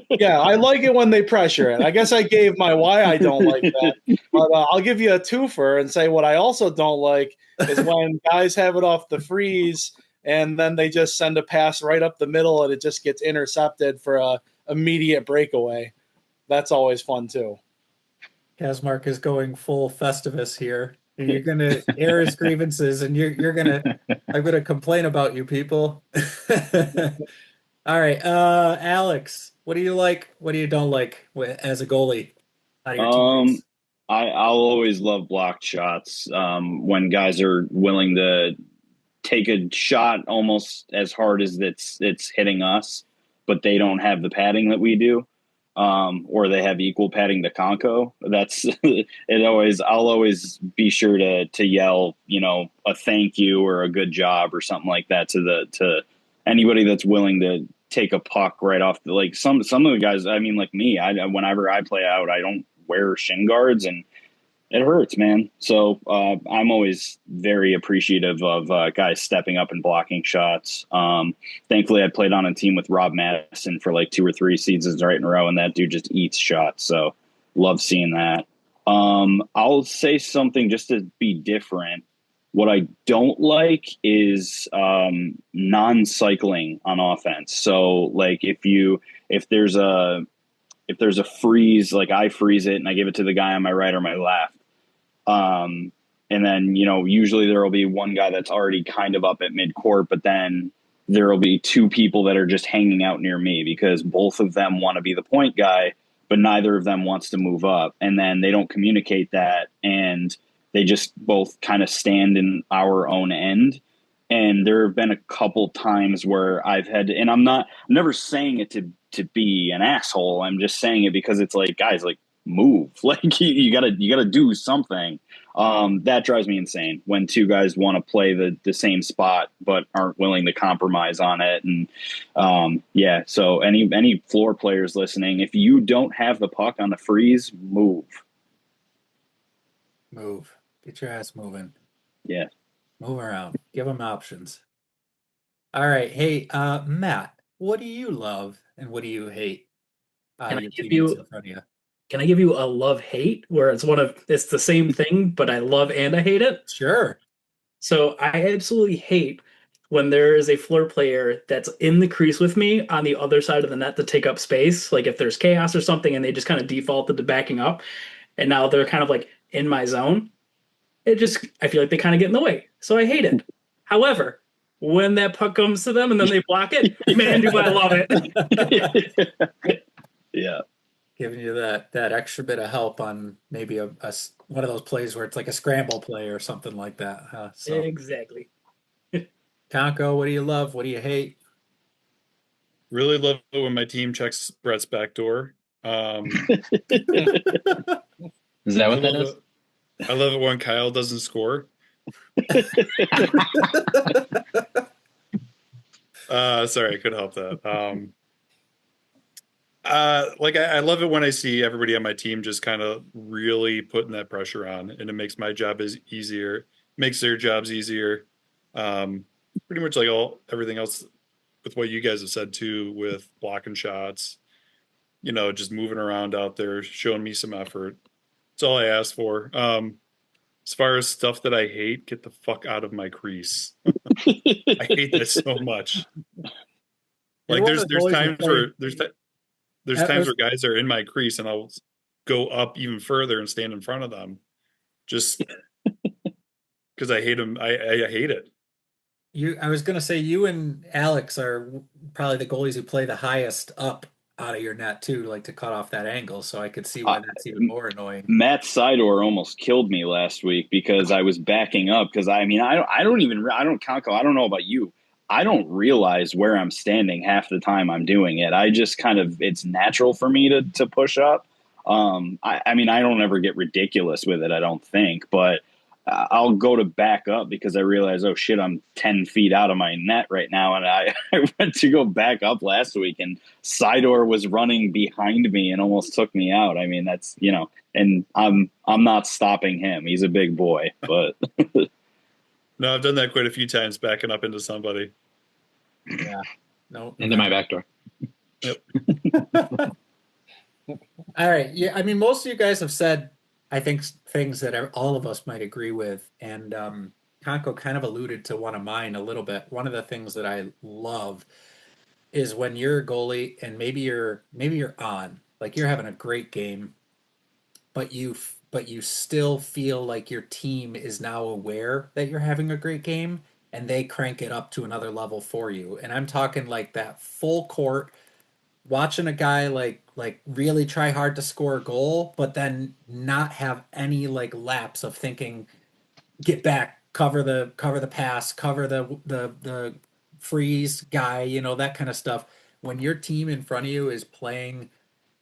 Yeah, I like it when they pressure it. I guess I gave my why I don't like that, but I'll give you a twofer and say what I also don't like is when guys have it off the freeze and then they just send a pass right up the middle and it just gets intercepted for a immediate breakaway. That's always fun too. Kazmark is going full Festivus here. And you're gonna air his grievances, and I'm gonna complain about you people. All right, Alex, what do you like? What do you don't like as a goalie? Out of your teammates? I'll always love blocked shots. When guys are willing to take a shot almost as hard as it's hitting us, but they don't have the padding that we do, or they have equal padding to Conco. That's I'll always be sure to yell, a thank you or a good job or something like that to anybody that's willing to take a puck right off the, like some of the guys. I mean, like me, whenever I play out, I don't wear shin guards and it hurts, man. So I'm always very appreciative of guys stepping up and blocking shots. Thankfully, I played on a team with Rob Madison for like 2 or 3 seasons right in a row, and that dude just eats shots. So love seeing that. I'll say something just to be different. What I don't like is non-cycling on offense. So like if there's a freeze, like I freeze it and I give it to the guy on my right or my left. And then, usually there will be one guy that's already kind of up at midcourt, but then there will be 2 people that are just hanging out near me because both of them want to be the point guy, but neither of them wants to move up. And then they don't communicate that. And they just both kind of stand in our own end. And there have been a couple times where I've had, and I'm never saying it to be an asshole. I'm just saying it because it's like, guys, like move, like you gotta do something. That drives me insane when 2 guys want to play the same spot, but aren't willing to compromise on it. And yeah, so any floor players listening, if you don't have the puck on the freeze, move. Get your ass moving. Yeah. Move around. Give them options. All right. Hey, Matt, what do you love and what do you hate? Can I give you a love-hate where it's the same thing, but I love and I hate it? Sure. So I absolutely hate when there is a floor player that's in the crease with me on the other side of the net to take up space. Like if there's chaos or something and they just kind of defaulted to backing up and now they're kind of like in my zone. I feel like they kind of get in the way. So I hate it. However, when that puck comes to them and then they block it, man, do I love it. Yeah. Giving you that extra bit of help on maybe one of those plays where it's like a scramble play or something like that. Huh? So, exactly. Conco, what do you love? What do you hate? Really love it when my team checks Brett's back door. Is that what that is? I love it when Kyle doesn't score. Sorry, I couldn't help that. I love it when I see everybody on my team just kind of really putting that pressure on, and it makes my job easier, makes their jobs easier. Pretty much like everything else with what you guys have said too, with blocking shots, just moving around out there, showing me some effort. That's all I ask for. As far as stuff that I hate, get the fuck out of my crease. I hate that so much. Like there's times where guys are in my crease and I'll go up even further and stand in front of them, just because I hate them. I hate it. I was going to say you and Alex are probably the goalies who play the highest up out of your net too, like to cut off that angle. So I could see why that's even more annoying. Matt Seidor almost killed me last week because I was backing up. Because I don't Conco. I don't know about you. I don't realize where I'm standing half the time I'm doing it. I just kind of, it's natural for me to push up. I mean, I don't ever get ridiculous with it, I don't think, but I'll go to back up because I realize, oh shit, I'm 10 feet out of my net right now. And I went to go back up last week and Seidor was running behind me and almost took me out. I mean, that's, and I'm not stopping him. He's a big boy, but No, I've done that quite a few times, backing up into somebody. Yeah. No. Into my back door. Yep. All right. Yeah. I mean, most of you guys have said, I think, things that all of us might agree with. And Conco kind of alluded to one of mine a little bit. One of the things that I love is when you're a goalie and maybe you're on, like you're having a great game, but you still feel like your team is now aware that you're having a great game and they crank it up to another level for you. And I'm talking like that full court, watching a guy like really try hard to score a goal, but then not have any like lapse of thinking, get back, cover the pass, cover the freeze guy, that kind of stuff. When your team in front of you is playing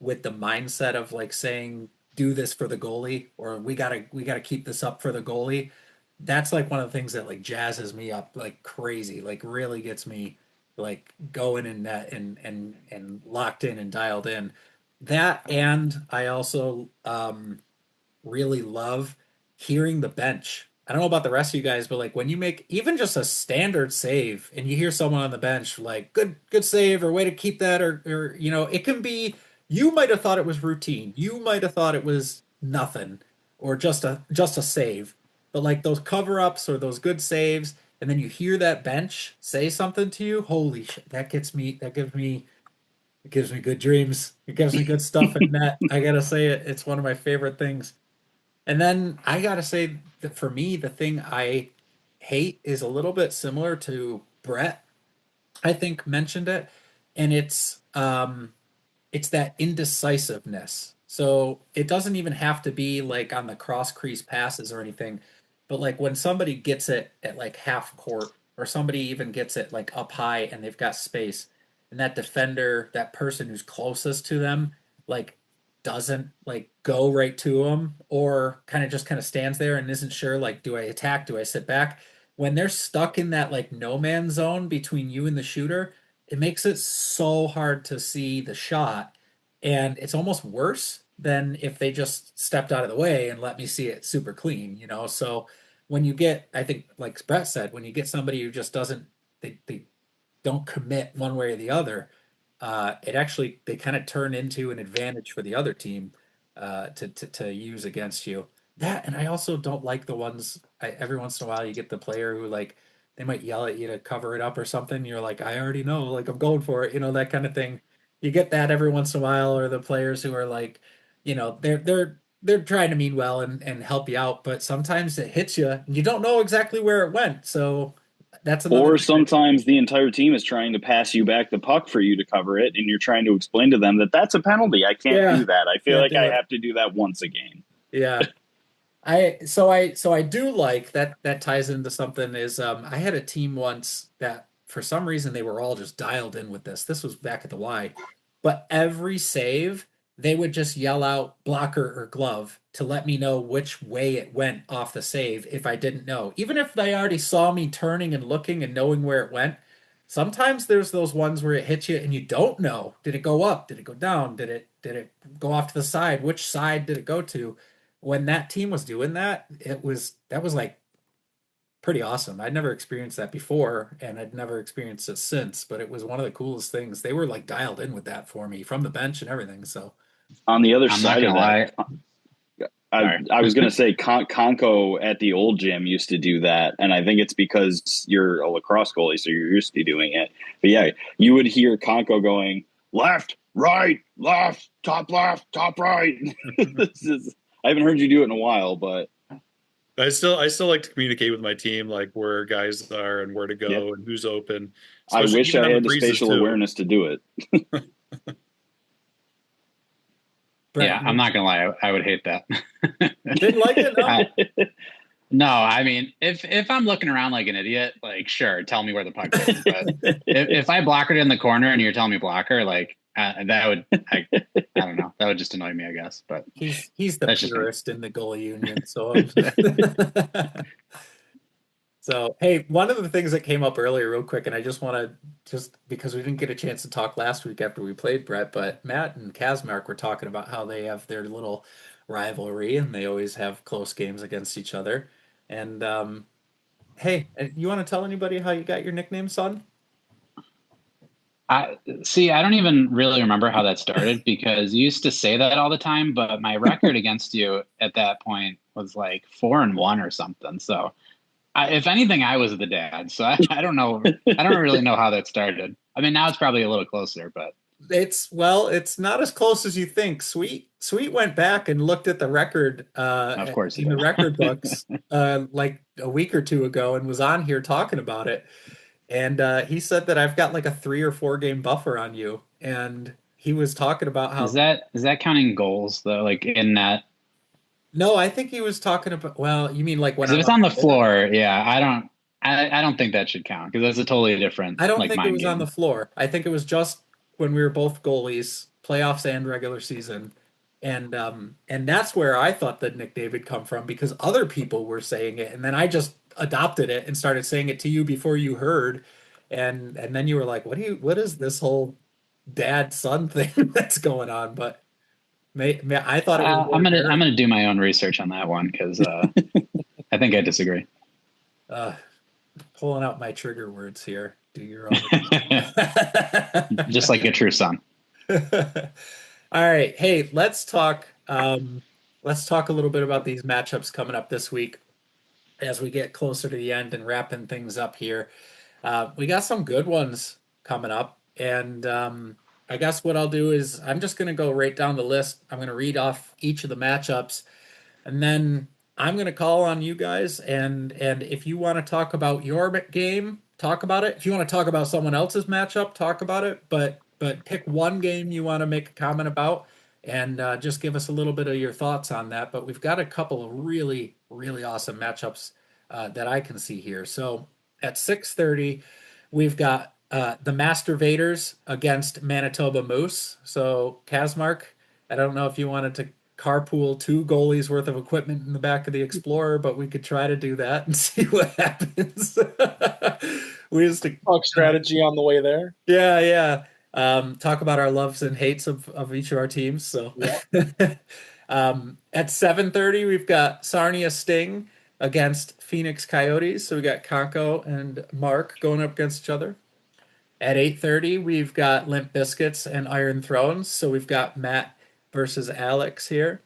with the mindset of like saying, do this for the goalie, or we gotta keep this up for the goalie, that's like one of the things that like jazzes me up like crazy, like really gets me like going in that and locked in and dialed in. That, and I also really love hearing the bench. I don't know about the rest of you guys, but like when you make even just a standard save and you hear someone on the bench like good save or way to keep that, or it can be, you might have thought it was routine. You might have thought it was nothing or just a save. But like those cover-ups or those good saves, and then you hear that bench say something to you, holy shit, it gives me good dreams. It gives me good stuff in net. I gotta say it. It's one of my favorite things. And then I gotta say that for me, the thing I hate is a little bit similar to Brett. I think mentioned it, and it's that indecisiveness. So it doesn't even have to be like on the cross crease passes or anything, but like when somebody gets it at like half court, or somebody even gets it like up high and they've got space, and that defender, that person who's closest to them, like doesn't like go right to them, or kind of stands there and isn't sure, like, do I attack? Do I sit back? When they're stuck in that like no man zone between you and the shooter, it makes it so hard to see the shot. And it's almost worse than if they just stepped out of the way and let me see it super clean. So when you get, I think, like Brett said, when you get somebody who just doesn't, they don't commit one way or the other, it actually, they kind of turn into an advantage for the other team to use against you. That, and I also don't like the ones, every once in a while you get the player who like they might yell at you to cover it up or something. You're like, I already know, like I'm going for it, that kind of thing. You get that every once in a while, or the players who are like, they're trying to mean well and help you out, but sometimes it hits you and you don't know exactly where it went. So that's another or thing. sometimes the entire team is trying to pass you back the puck for you to cover it, and you're trying to explain to them that that's a penalty. I can't do that. I feel like I have to do that once a game. Yeah. I do like that. That ties into something. Is I had a team once that for some reason they were all just dialed in with this. This was back at the Y, but every save they would just yell out blocker or glove to let me know which way it went off the save if I didn't know. Even if they already saw me turning and looking and knowing where it went, sometimes there's those ones where it hits you and you don't know. Did it go up? Did it go down? Did it go off to the side? Which side did it go to? When that team was doing that, that was like pretty awesome. I'd never experienced that before, and I'd never experienced it since, but it was one of the coolest things. They were like dialed in with that for me from the bench and everything. So on the other I'm side of that, I was going to say Conco at the old gym used to do that, and I think it's because you're a lacrosse goalie, so you're used to doing it. But yeah, you would hear Conco going left, right, top right. I haven't heard you do it in a while, but I still like to communicate with my team, like where guys are and where to go and who's open. I Especially wish even I on had the breezes, spatial too. awareness to do it. Brett, Yeah, I'm not gonna lie. I would hate that. didn't like it. No? No, I mean, if I'm looking around like an idiot, like sure, tell me where the puck is. But if I block it in the corner and you're telling me blocker, like that would I don't know, that would just annoy me, I guess. But He's the that's just me. purist in the goalie union. So, so hey, one of the things that came up earlier, real quick, and I just want to just because we didn't get a chance to talk last week after we played, Brett, but Matt and Kazmark were talking about how they have their little rivalry and they always have close games against each other. And hey, you want to tell anybody how you got your nickname, son? I see. I don't even really remember how that started because you used to say that all the time, but my record against you at that point was like 4-1 or something. So, if anything, I was the dad. So I don't know. I don't really know how that started. I mean, now it's probably a little closer, but It's not as close as you think. Sweet went back and looked at the record of course in the record books like a week or two ago and was on here talking about it. And he said that I've got like a 3 or 4 game buffer on you. And he was talking about is how that counting goals though? Like in that? no, I think he was talking about, well, you mean like when Because if I'm it's on the floor, yeah, I don't think that should count because that's a totally different I don't like think it mind was on the game. floor. I think it was just when we were both goalies, playoffs and regular season. And that's where I thought that nickname would come from because other people were saying it and then I just adopted it and started saying it to you before you heard. And then you were like, what is this whole dad son thing that's going on? But I thought it was more I'm gonna do my own research on that one because I think I disagree. Pulling out my trigger words here. Do your own. Just like a true son. All right. Hey, let's talk a little bit about these matchups coming up this week as we get closer to the end and wrapping things up here. We got some good ones coming up, and I guess what I'll do is I'm just going to go right down the list. I'm going to read off each of the matchups, and then I'm going to call on you guys. And if you want to talk about your game, talk about it. If you want to talk about someone else's matchup, talk about it. But pick one game you want to make a comment about, and just give us a little bit of your thoughts on that. But we've got a couple of really really awesome matchups that I can see here. So at 6:30, we've got the Master Vaders against Manitoba Moose. So Kazmark, I don't know if you wanted to carpool 2 goalies worth of equipment in the back of the Explorer, but we could try to do that and see what happens. We just Talk strategy on the way there. yeah. Talk about our loves and hates of each of our teams. So Yeah. at 7:30, we've got Sarnia Sting against Phoenix Coyotes. So we got Conco and Mark going up against each other. At 8:30, we've got Limp Biscuits and Iron Thrones. So we've got Matt versus Alex here.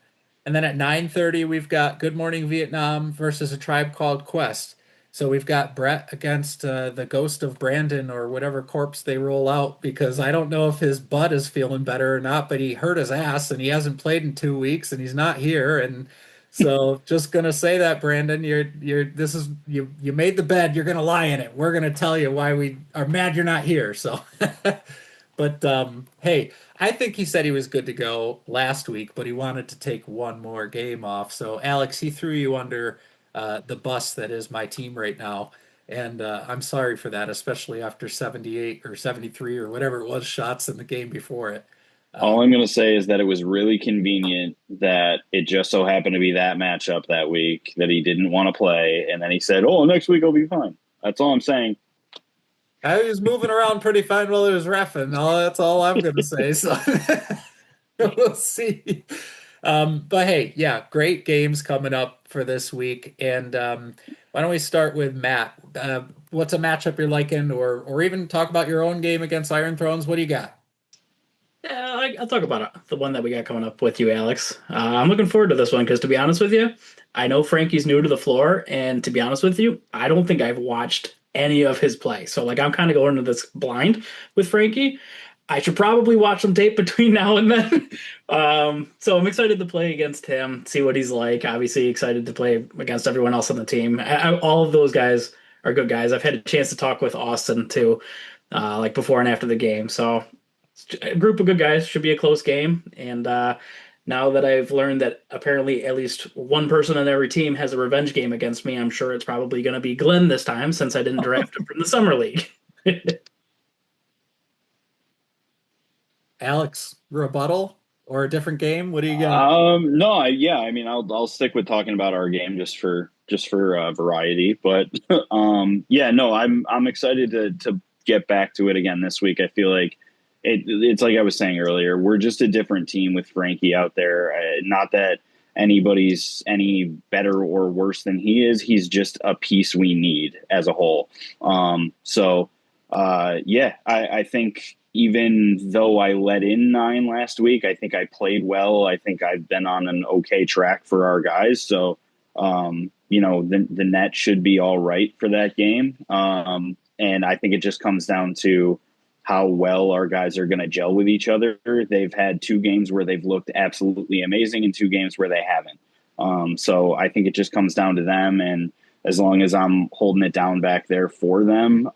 And then at 9:30, we've got Good Morning Vietnam versus A Tribe Called Quest. So we've got Brett against the ghost of Brandon or whatever corpse they roll out because I don't know if his butt is feeling better or not, but he hurt his ass and he hasn't played in 2 weeks and he's not here. And so just gonna say that, Brandon, you made the bed, you're gonna lie in it. We're gonna tell you why we are mad you're not here. So but hey, I think he said he was good to go last week, but he wanted to take one more game off. So Alex, he threw you under the bus that is my team right now. And I'm sorry for that, especially after 78 or 73 or whatever it was shots in the game before it. All I'm going to say is that it was really convenient that it just so happened to be that matchup that week that he didn't want to play. And then he said, oh, next week I'll be fine. That's all I'm saying. I was moving around pretty fine while it was reffing. That's all I'm going to say. So we'll see. But hey, yeah, great games coming up for this week. And why don't we start with Matt? What's a matchup you're liking, or even talk about your own game against Iron Thrones? What do you got? Yeah, I'll talk about it. The one that we got coming up with you, Alex. I'm looking forward to this one because, to be honest with you, I know Frankie's new to the floor, and to be honest with you, I don't think I've watched any of his play. So, like, I'm kind of going into this blind with Frankie. I should probably watch some tape between now and then. So I'm excited to play against him, see what he's like. Obviously excited to play against everyone else on the team. All of those guys are good guys. I've had a chance to talk with Austin too, like before and after the game. So a group of good guys, should be a close game. And now that I've learned that apparently at least one person on every team has a revenge game against me, I'm sure it's probably going to be Glenn this time since I didn't draft him from the summer league. Alex, rebuttal or a different game? What do you got? No, I mean, I'll stick with talking about our game just for variety. But yeah, no, I'm excited to get back to it again this week. I feel like it's like I was saying earlier, we're just a different team with Frankie out there. Not that anybody's any better or worse than he is. He's just a piece we need as a whole. Yeah, I think even though I let in 9 last week, I think I played well. I think I've been on an okay track for our guys. So, the net should be all right for that game. And I think it just comes down to how well our guys are going to gel with each other. They've had 2 games where they've looked absolutely amazing and 2 games where they haven't. So I think it just comes down to them. And as long as I'm holding it down back there for them,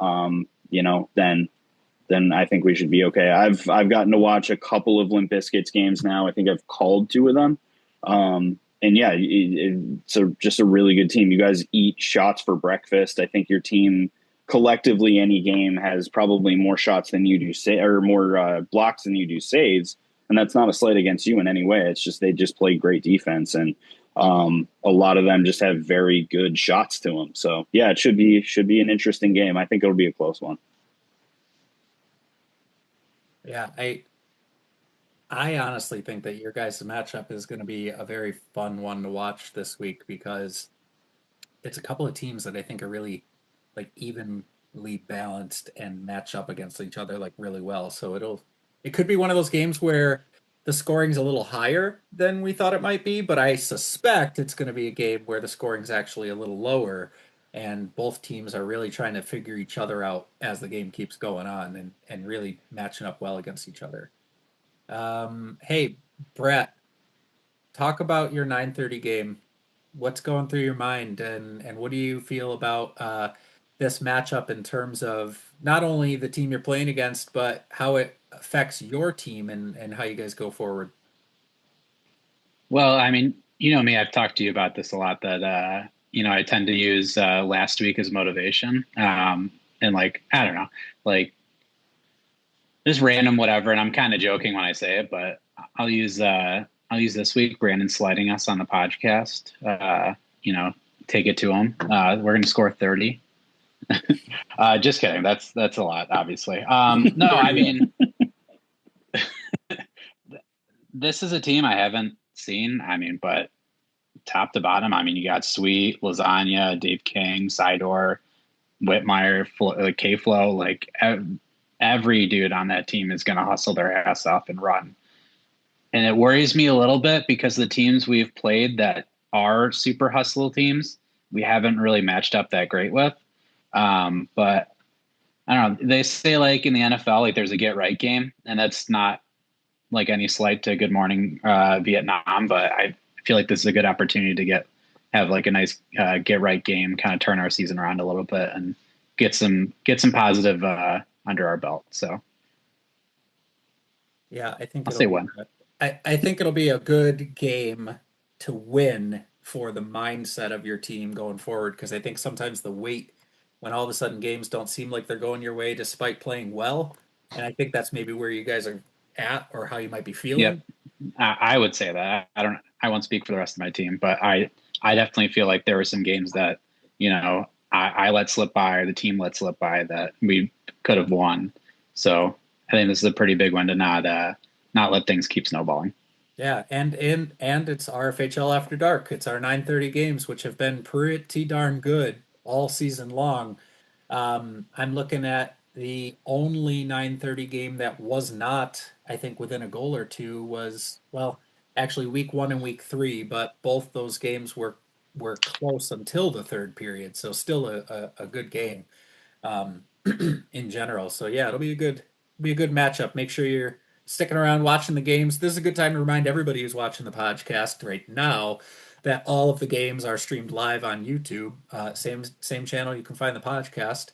then I think we should be okay. I've gotten to watch a couple of Limp Bizkit's games now. I think I've called 2 of them. And yeah, it's just a really good team. You guys eat shots for breakfast. I think your team collectively, any game, has probably more shots than you do, or more blocks than you do saves. And that's not a slight against you in any way. It's just they just play great defense, and a lot of them just have very good shots to them. So yeah, it should be an interesting game. I think it'll be a close one. Yeah, I honestly think that your guys' matchup is going to be a very fun one to watch this week because it's a couple of teams that I think are really like evenly balanced and match up against each other like really well. So it could be one of those games where the scoring's a little higher than we thought it might be, but I suspect it's going to be a game where the scoring's actually a little lower and both teams are really trying to figure each other out as the game keeps going on and really matching up well against each other. Hey, Brett, talk about your 9:30 game. What's going through your mind, and what do you feel about this matchup in terms of not only the team you're playing against, but how it affects your team and how you guys go forward? Well, I mean, you know me, I've talked to you about this a lot that, I tend to use last week as motivation. And like, I don't know, like just random whatever. And I'm kind of joking when I say it, but I'll use this week, Brandon sliding us on the podcast, take it to him. We're going to score 30. Just kidding. That's a lot, obviously. No, I mean, this is a team I haven't seen. I mean, but top to bottom, I mean, you got Sweet, Lasagna, Dave King, Sidor, Whitmire, K-Flow, like every dude on that team is going to hustle their ass off and run. And it worries me a little bit because the teams we've played that are super hustle teams, we haven't really matched up that great with. But I don't know. They say like in the NFL, like there's a get right game, and that's not like any slight to Good Morning Vietnam, but I feel like this is a good opportunity to have like a nice get right game, kind of turn our season around a little bit and get some positive under our belt. So Yeah, I think I'll say one. I think it'll be a good game to win for the mindset of your team going forward because I think sometimes the weight when all of a sudden games don't seem like they're going your way despite playing well, and I think that's maybe where you guys are at or how you might be feeling. Yep. I would say that. I won't speak for the rest of my team, but I definitely feel like there were some games that, I let slip by or the team let slip by that we could have won. So I think this is a pretty big one to not let things keep snowballing. Yeah, and it's RFHL After Dark. It's our 9:30 games, which have been pretty darn good all season long. I'm looking at the only 9:30 game that was not, I think, within a goal or two was, well, actually week 1 and week 3, but both those games were close until the third period, so still a good game in general. So yeah, it'll be a good matchup. Make sure you're sticking around watching the games. This is a good time to remind everybody who's watching the podcast right now that all of the games are streamed live on YouTube. Same channel you can find the podcast.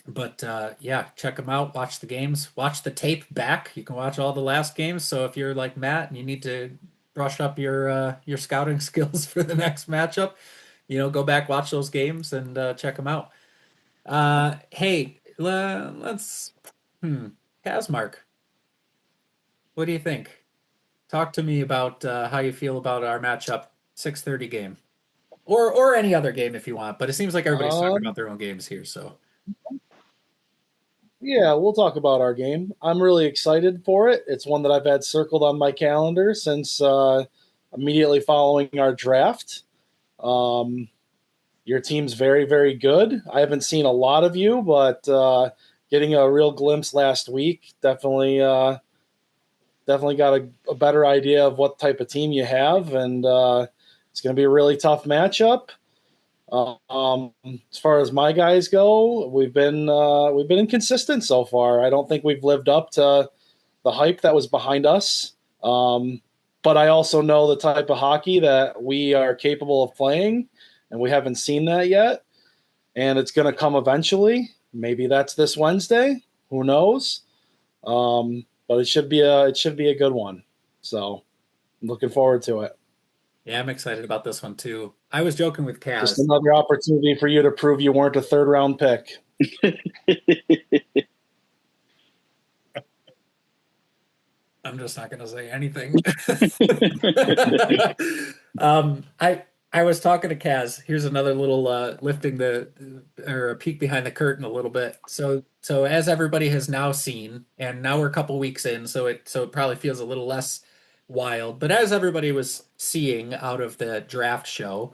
But yeah, check them out. Watch the games. Watch the tape back. You can watch all the last games. So if you're like Matt and you need to brush up your scouting skills for the next matchup, go back, watch those games, and check them out. Hey, let's Kazmark, what do you think? Talk to me about how you feel about our matchup 6:30 game. Or any other game if you want, but it seems like everybody's talking about their own games here, so Yeah, we'll talk about our game. I'm really excited for it. It's one that I've had circled on my calendar since immediately following our draft. Um, your team's very, very good. I haven't seen a lot of you, but getting a real glimpse last week definitely got a better idea of what type of team you have, and it's going to be a really tough matchup. As far as my guys go, we've been inconsistent so far. I don't think we've lived up to the hype that was behind us. But I also know the type of hockey that we are capable of playing, and we haven't seen that yet. And it's going to come eventually. Maybe that's this Wednesday. Who knows? But it should be a good one. So I'm looking forward to it. yeah, I'm excited about this one too. I was joking with Just Kaz. another opportunity for you to prove you weren't a third round pick. I'm just not going to say anything. I was talking to Kaz. Here's another little lifting or a peek behind the curtain a little bit. So as everybody has now seen, and now we're a couple weeks in, so it probably feels a little less wild. But as everybody was seeing out of the draft show,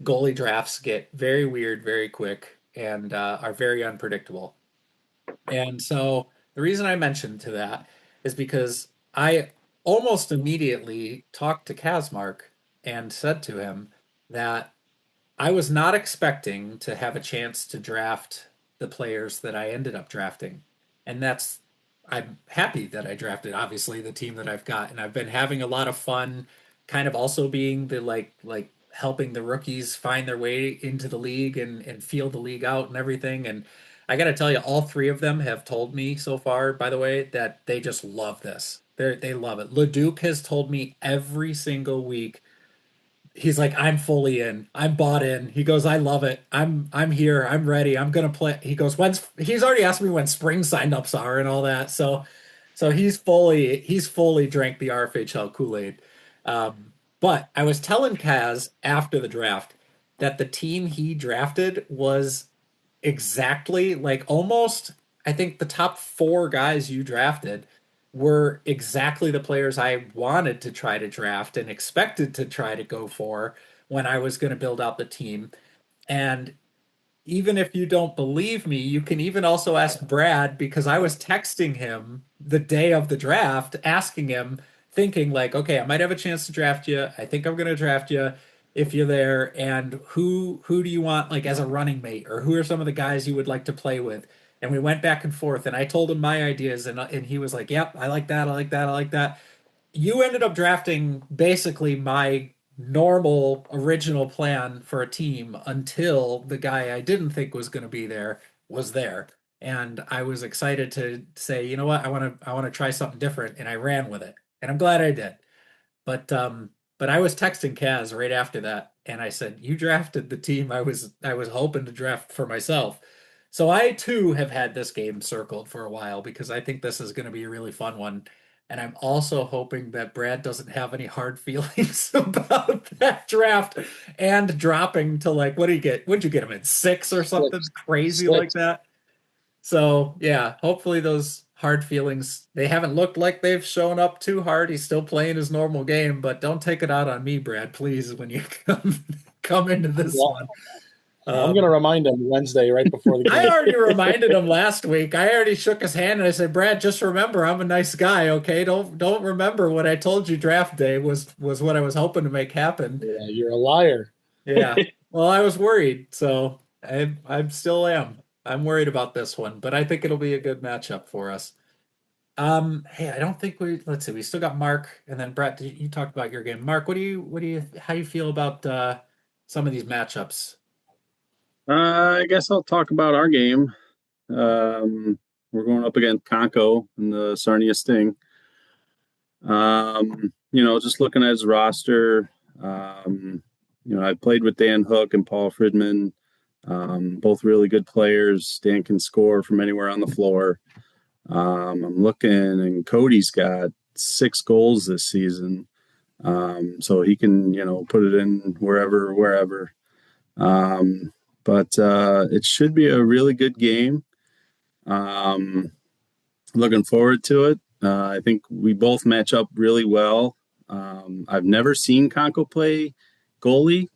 goalie drafts get very weird very quick and are very unpredictable. And so the reason I mentioned to that is because I almost immediately talked to Kazmark and said to him that I was not expecting to have a chance to draft the players that I ended up drafting. And I'm happy that I drafted, obviously, the team that I've got. And I've been having a lot of fun, kind of also being the like helping the rookies find their way into the league and feel the league out and everything. And I got to tell you, all three of them have told me so far, by the way, that they just love this. They love it. Leduc has told me every single week he's like, I'm fully in. I'm bought in. He goes, I love it. I'm here. I'm ready. I'm gonna play. He goes, he's already asked me when spring signups are and all that. So he's fully drank the RFHL Kool-Aid. But I was telling Kaz after the draft that the team he drafted was exactly like almost I think the top four guys you drafted were exactly the players I wanted to try to draft and expected to try to go for when I was going to build out the team. And even if you don't believe me, you can even also ask Brad because I was texting him the day of the draft, asking him, thinking like, okay, I might have a chance to draft you. I think I'm going to draft you if you're there. And who do you want like as a running mate, or who are some of the guys you would like to play with? And we went back and forth, and I told him my ideas, and he was like, "Yep, I like that. I like that. I like that." You ended up drafting basically my normal original plan for a team until the guy I didn't think was going to be there was there. And I was excited to say, you know what, I want to try something different, and I ran with it. And I'm glad I did. But I was texting Kaz right after that, and I said, "You drafted the team I was hoping to draft for myself." So I too have had this game circled for a while because I think this is going to be a really fun one. And I'm also hoping that Brad doesn't have any hard feelings about that draft and dropping to like, what do you get? What'd you get him in six or something crazy like Six. that? So yeah, hopefully those hard feelings, they haven't looked like they've shown up too hard. He's still playing his normal game, but don't take it out on me, Brad, please, when you come into this Well, one. I'm going to remind him Wednesday right before the I game. already reminded him last week. I already shook his hand and I said, "Brad, just remember, I'm a nice guy, okay? Don't remember what I told you draft day was what I was hoping to make happen." Yeah, you're a liar. Yeah. Well, I was worried, so I still am. I'm worried about this one, but I think it'll be a good matchup for us. Hey, I don't think let's see, we still got Mark and then Brett. You talked about your game. Mark, how do you feel about some of these matchups? I guess I'll talk about our game. We're going up against Conco and the Sarnia Sting. Just looking at his roster, I played with Dan Hook and Paul Fridman, both really good players. Dan can score from anywhere on the floor. I'm looking, and Cody's got 6 goals this season. So he can, put it in wherever. But it should be a really good game. Looking forward to it. I think we both match up really well. I've never seen Conco play goalie.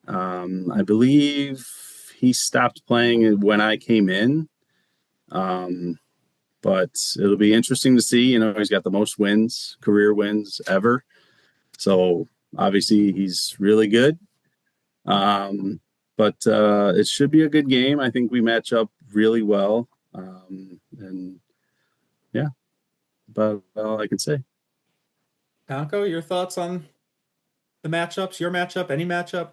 I believe he stopped playing when I came in. But it'll be interesting to see. He's got the most wins, career wins ever. So obviously he's really good. But it should be a good game. I think we match up really well. And yeah, about all I can say. Conco, your thoughts on the matchups, your matchup, any matchup?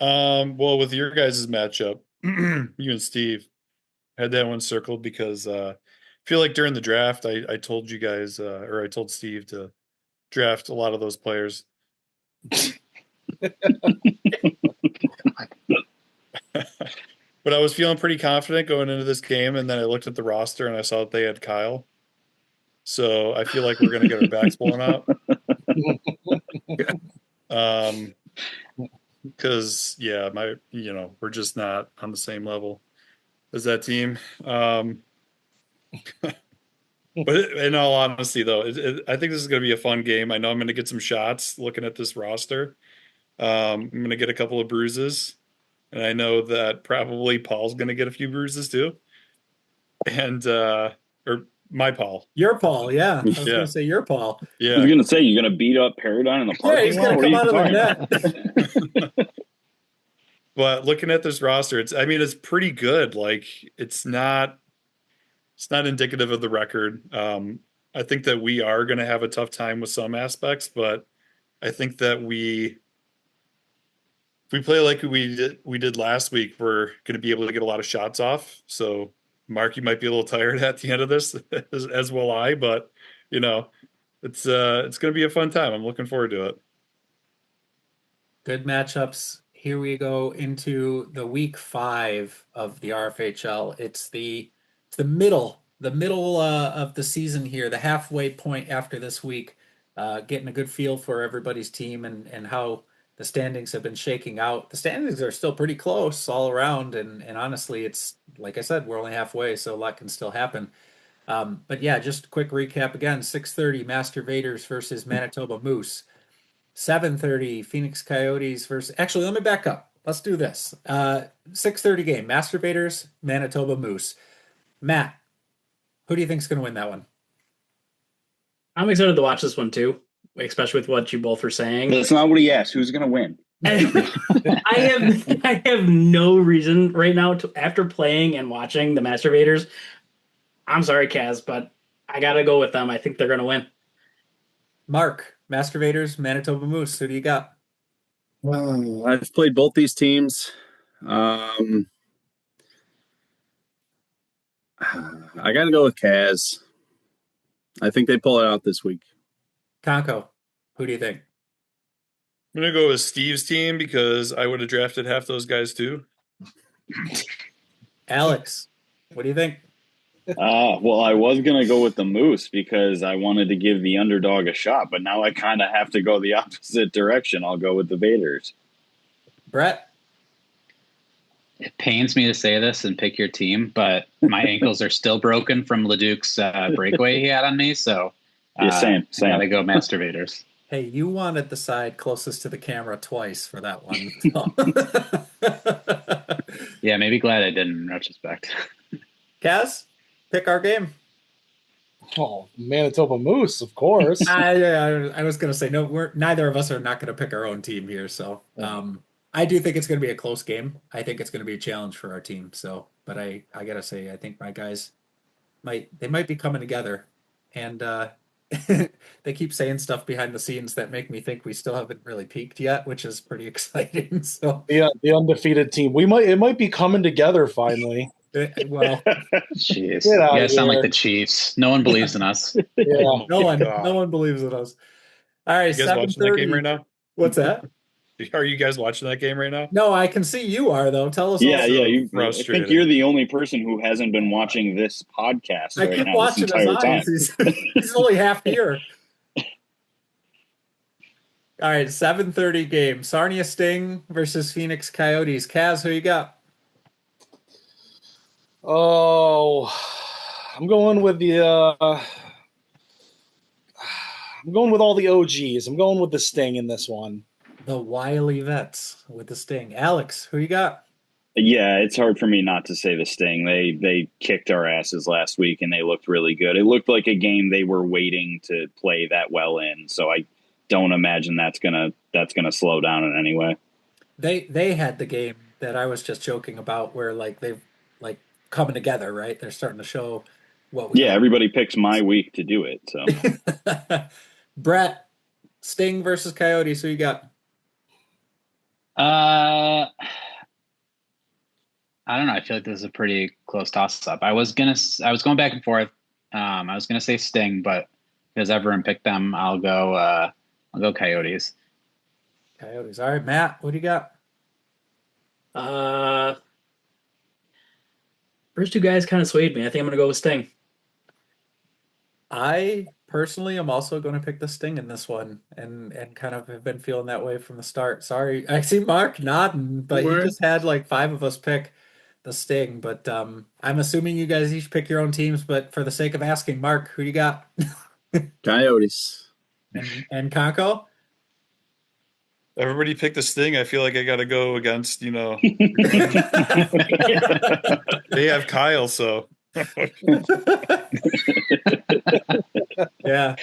Well, with your guys' matchup, you and Steve had that one circled because I feel like during the draft, I told you guys, or I told Steve to draft a lot of those players. But I was feeling pretty confident going into this game, and then I looked at the roster and I saw that they had Kyle. So I feel like we're going to get our backs blown out. Because we're just not on the same level as that team. But in all honesty, though, I think this is going to be a fun game. I know I'm going to get some shots looking at this roster. I'm going to get a couple of bruises, and I know that probably Paul's going to get a few bruises too. And or my Paul, your Paul, yeah. I was going to say your Paul. Yeah, I was going to say you're going to beat up Paradigm in the parking lot. Yeah, he's going to come out of the net. But looking at this roster, it's pretty good. Like it's not indicative of the record. I think that we are going to have a tough time with some aspects, but I think that if we play like we did last week, we're going to be able to get a lot of shots off. So Mark, you might be a little tired at the end of this, as will I, but it's going to be a fun time. I'm looking forward to it. Good matchups. Here we go into the week 5 of the RFHL. It's the middle of the season here, the halfway point after this week, getting a good feel for everybody's team and how the standings have been shaking out. The standings are still pretty close all around, and honestly, it's like I said, we're only halfway, so a lot can still happen. But yeah, just a quick recap again: 6:30 Master Vaders versus Manitoba Moose. 7:30 Phoenix Coyotes versus. Actually, let me back up. Let's do this. 6:30 game: Master Vaders, Manitoba Moose. Matt, who do you think is going to win that one? I'm excited to watch this one too, especially with what you both are saying. That's not what he asked. Who's going to win? I have no reason right now after playing and watching the Master Vaders. I'm sorry, Kaz, but I got to go with them. I think they're going to win. Mark, Master Vaders, Manitoba Moose. Who do you got? Well, I've played both these teams. I got to go with Kaz. I think they pull it out this week. Conco, who do you think? I'm going to go with Steve's team because I would have drafted half those guys too. Alex, what do you think? Well, I was going to go with the Moose because I wanted to give the underdog a shot, but now I kind of have to go the opposite direction. I'll go with the Vaders. Brett? It pains me to say this and pick your team, but my ankles are still broken from Leduc's breakaway he had on me, so yeah, same. I gotta go Master Vaders. Hey, you wanted the side closest to the camera twice for that one. Yeah, maybe glad I didn't in retrospect. Kaz, pick our game. Oh, Manitoba Moose, of course. I was going to say, no, neither of us are not going to pick our own team here. So I do think it's going to be a close game. I think it's going to be a challenge for our team. So, but I got to say, I think my guys might be coming together, and they keep saying stuff behind the scenes that make me think we still haven't really peaked yet, which is pretty exciting. So the undefeated team, it might be coming together finally. Well, Jeez, Get you outta guys sound like here. the Chiefs. No one believes in us. Yeah. Oh no my God. one believes in us. All right, You guys watching that game 7:30. right now? What's that? Are you guys watching that game right now? No, I can see you are though. Tell us Yeah, also. yeah. So I think frustrating. you're the only person who hasn't been watching this podcast I right keep now this watching his entire time. eyes. He's only half here. All right, 7:30 game. Sarnia Sting versus Phoenix Coyotes. Kaz, who you got? Oh, I'm going with all the OGs. I'm going with the Sting in this one. The Wily Vets with the Sting. Alex, who you got? Yeah, it's hard for me not to say the Sting. They kicked our asses last week and they looked really good. It looked like a game they were waiting to play that well in. So I don't imagine that's gonna slow down in any way. They had the game that I was just joking about where like they've like coming together, right? They're starting to show what we Yeah, everybody picks my week to do it. So Brett, Sting versus Coyotes, who you got? I don't know. I feel like this is a pretty close toss-up. I was going back and forth. I was gonna say Sting, but because everyone picked them, I'll go Coyotes. Coyotes. All right, Matt, what do you got? First two guys kind of swayed me. I think I'm going to go with Sting. I personally am also going to pick the Sting in this one, and kind of have been feeling that way from the start. Sorry, I see Mark nodding, but he just had like 5 of us pick the Sting. But I'm assuming you guys each pick your own teams. But for the sake of asking, Mark, who you got? Coyotes. And Conco? Everybody picked the Sting. I feel like I got to go against, they have Kyle, so. Yeah.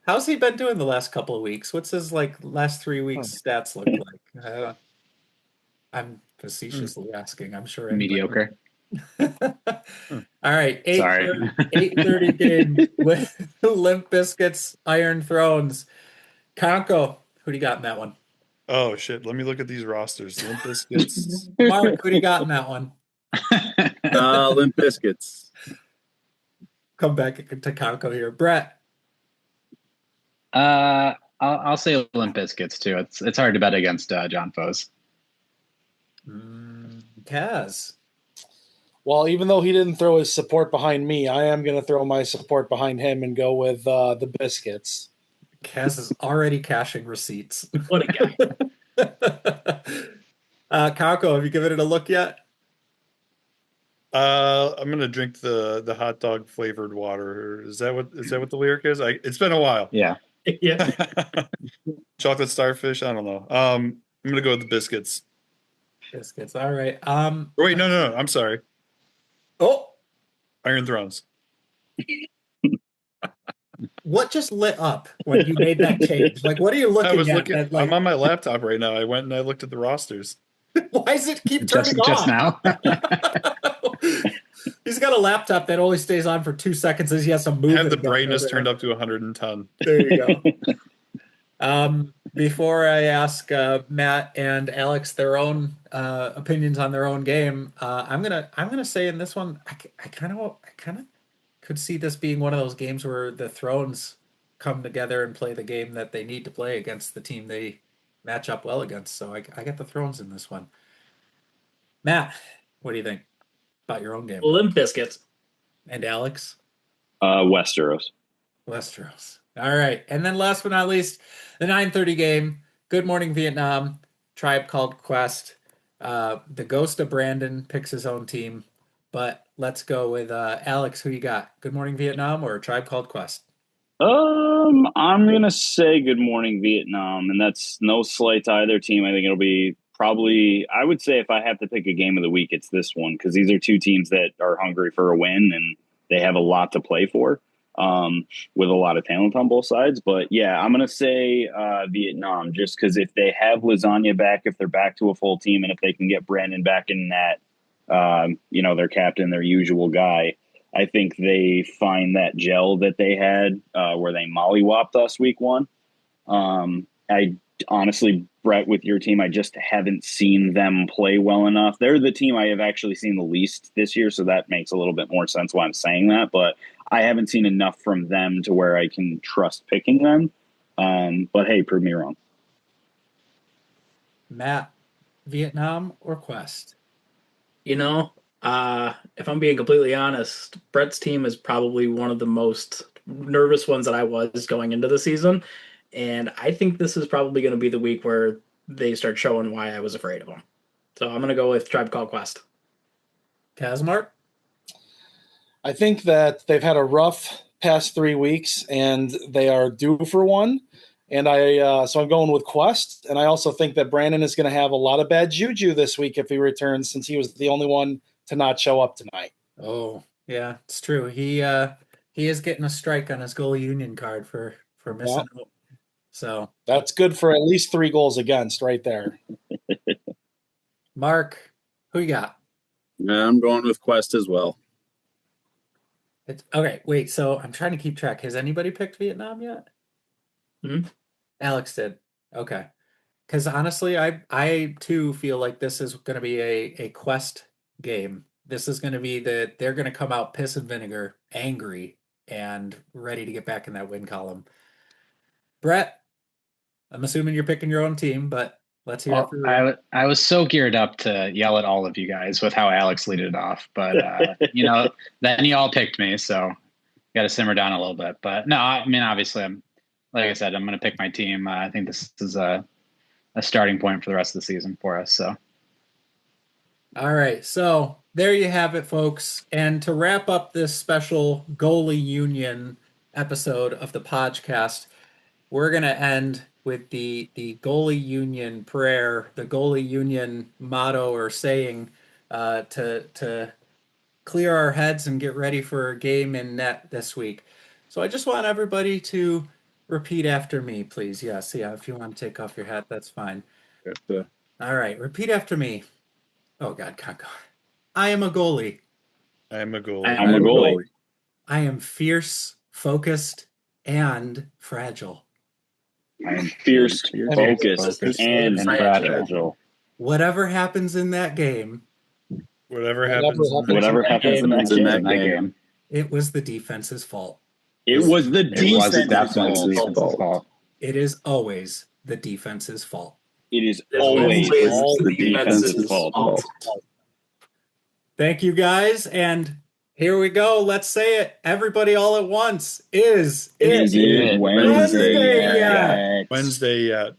How's he been doing the last couple of weeks? What's his like last 3 weeks stats look like? I'm facetiously asking. I'm sure anybody- Mediocre. All right, Sorry. 8:30 game with Limp Biscuits, Iron Thrones. Conco, who do you got in that one? Oh, shit. Let me look at these rosters. Limp Bizkits. Mark, who do you got in that one? Limp Biscuits. Come back to Conco here. Brett. I'll say Limp Bizkits too. It's hard to bet against John Foes. Kaz. Well, even though he didn't throw his support behind me, I am going to throw my support behind him and go with the Biscuits. Kaz is already cashing receipts. What a guy. Conco, have you given it a look yet? I'm gonna drink the hot dog flavored water. Is that what the lyric is? It's been a while. Yeah. Yeah. Chocolate starfish. I don't know. I'm gonna go with the biscuits. Biscuits. All right. Wait, no. I'm sorry. Oh, Iron Thrones. what just lit up when you made that change? Like, what are you looking at? That, like, I'm on my laptop right now. I went and I looked at the rosters. why does it keep turning Just on? now. He's got a laptop that only stays on for 2 seconds as he has to move. I have the brightness turned up to 110. There you go. Before I ask Matt and Alex their own opinions on their own game, I'm gonna say in this one, I kind of could see this being one of those games where the Thrones come together and play the game that they need to play against the team they match up well against. So I get the Thrones in this one. Matt, what do you think about your own game? Limp Biscuits. And Alex? Westeros. Westeros. All right. And then last but not least, the 9:30 game, Good Morning Vietnam, Tribe Called Quest. The ghost of Brandon picks his own team, but let's go with Alex. Who you got? Good Morning Vietnam or Tribe Called Quest? I'm gonna say Good Morning Vietnam, and that's no slight to either team. I think it'll be probably. I would say if I have to pick a game of the week, it's this one because these are two teams that are hungry for a win and they have a lot to play for, with a lot of talent on both sides. But yeah, I'm gonna say Vietnam just because if they have Lasagna back, if they're back to a full team, and if they can get Brandon back in that, their captain, their usual guy. I think they find that gel that they had where they mollywopped us week 1. I honestly, Brett, with your team, I just haven't seen them play well enough. They're the team I have actually seen the least this year, so that makes a little bit more sense why I'm saying that. But I haven't seen enough from them to where I can trust picking them. But hey, prove me wrong. Matt, Vietnam or Quest? You know, if I'm being completely honest, Brett's team is probably one of the most nervous ones that I was going into the season. And I think this is probably going to be the week where they start showing why I was afraid of them. So I'm going to go with Tribe Called Quest. Kazmark? I think that they've had a rough past 3 weeks, and they are due for one. And so I'm going with Quest. And I also think that Brandon is going to have a lot of bad juju this week if he returns, since he was the only one to not show up tonight. Oh, yeah, it's true. He is getting a strike on his goalie union card for missing out. So that's good for at least 3 goals against right there. Mark, who you got? I'm going with Quest as well. Okay, wait, so I'm trying to keep track. Has anybody picked Vietnam yet? Mm-hmm. Alex did. Okay. Because honestly, I too feel like this is going to be a Quest game. This is going to be they're going to come out piss and vinegar, angry, and ready to get back in that win column. Brett, I'm assuming you're picking your own team, but let's hear it for you. I was so geared up to yell at all of you guys with how Alex leaded it off, but then you all picked me, so got to simmer down a little bit. But no, I mean, obviously, like I said, I'm going to pick my team. I think this is a starting point for the rest of the season for us. So, all right, so there you have it, folks. And to wrap up this special goalie union episode of the podcast, we're going to end with the goalie union prayer, the goalie union motto or saying to clear our heads and get ready for a game in net this week. So I just want everybody to repeat after me, please. Yes, yeah, if you want to take off your hat, that's fine. All right, repeat after me. Oh, God, can't go. I am a goalie. I am a goalie. I'm a goalie. I am fierce, focused, and fragile. I am fierce, focused, and fragile. Whatever happens in that game, Whatever happens in that game, it was the defense's fault. It was the defense's fault. It is always the defense's fault. It is always the defense's fault. Thank you, guys, and here we go. Let's say it. Everybody all at once. Is it Wednesday yet? Wednesday yet?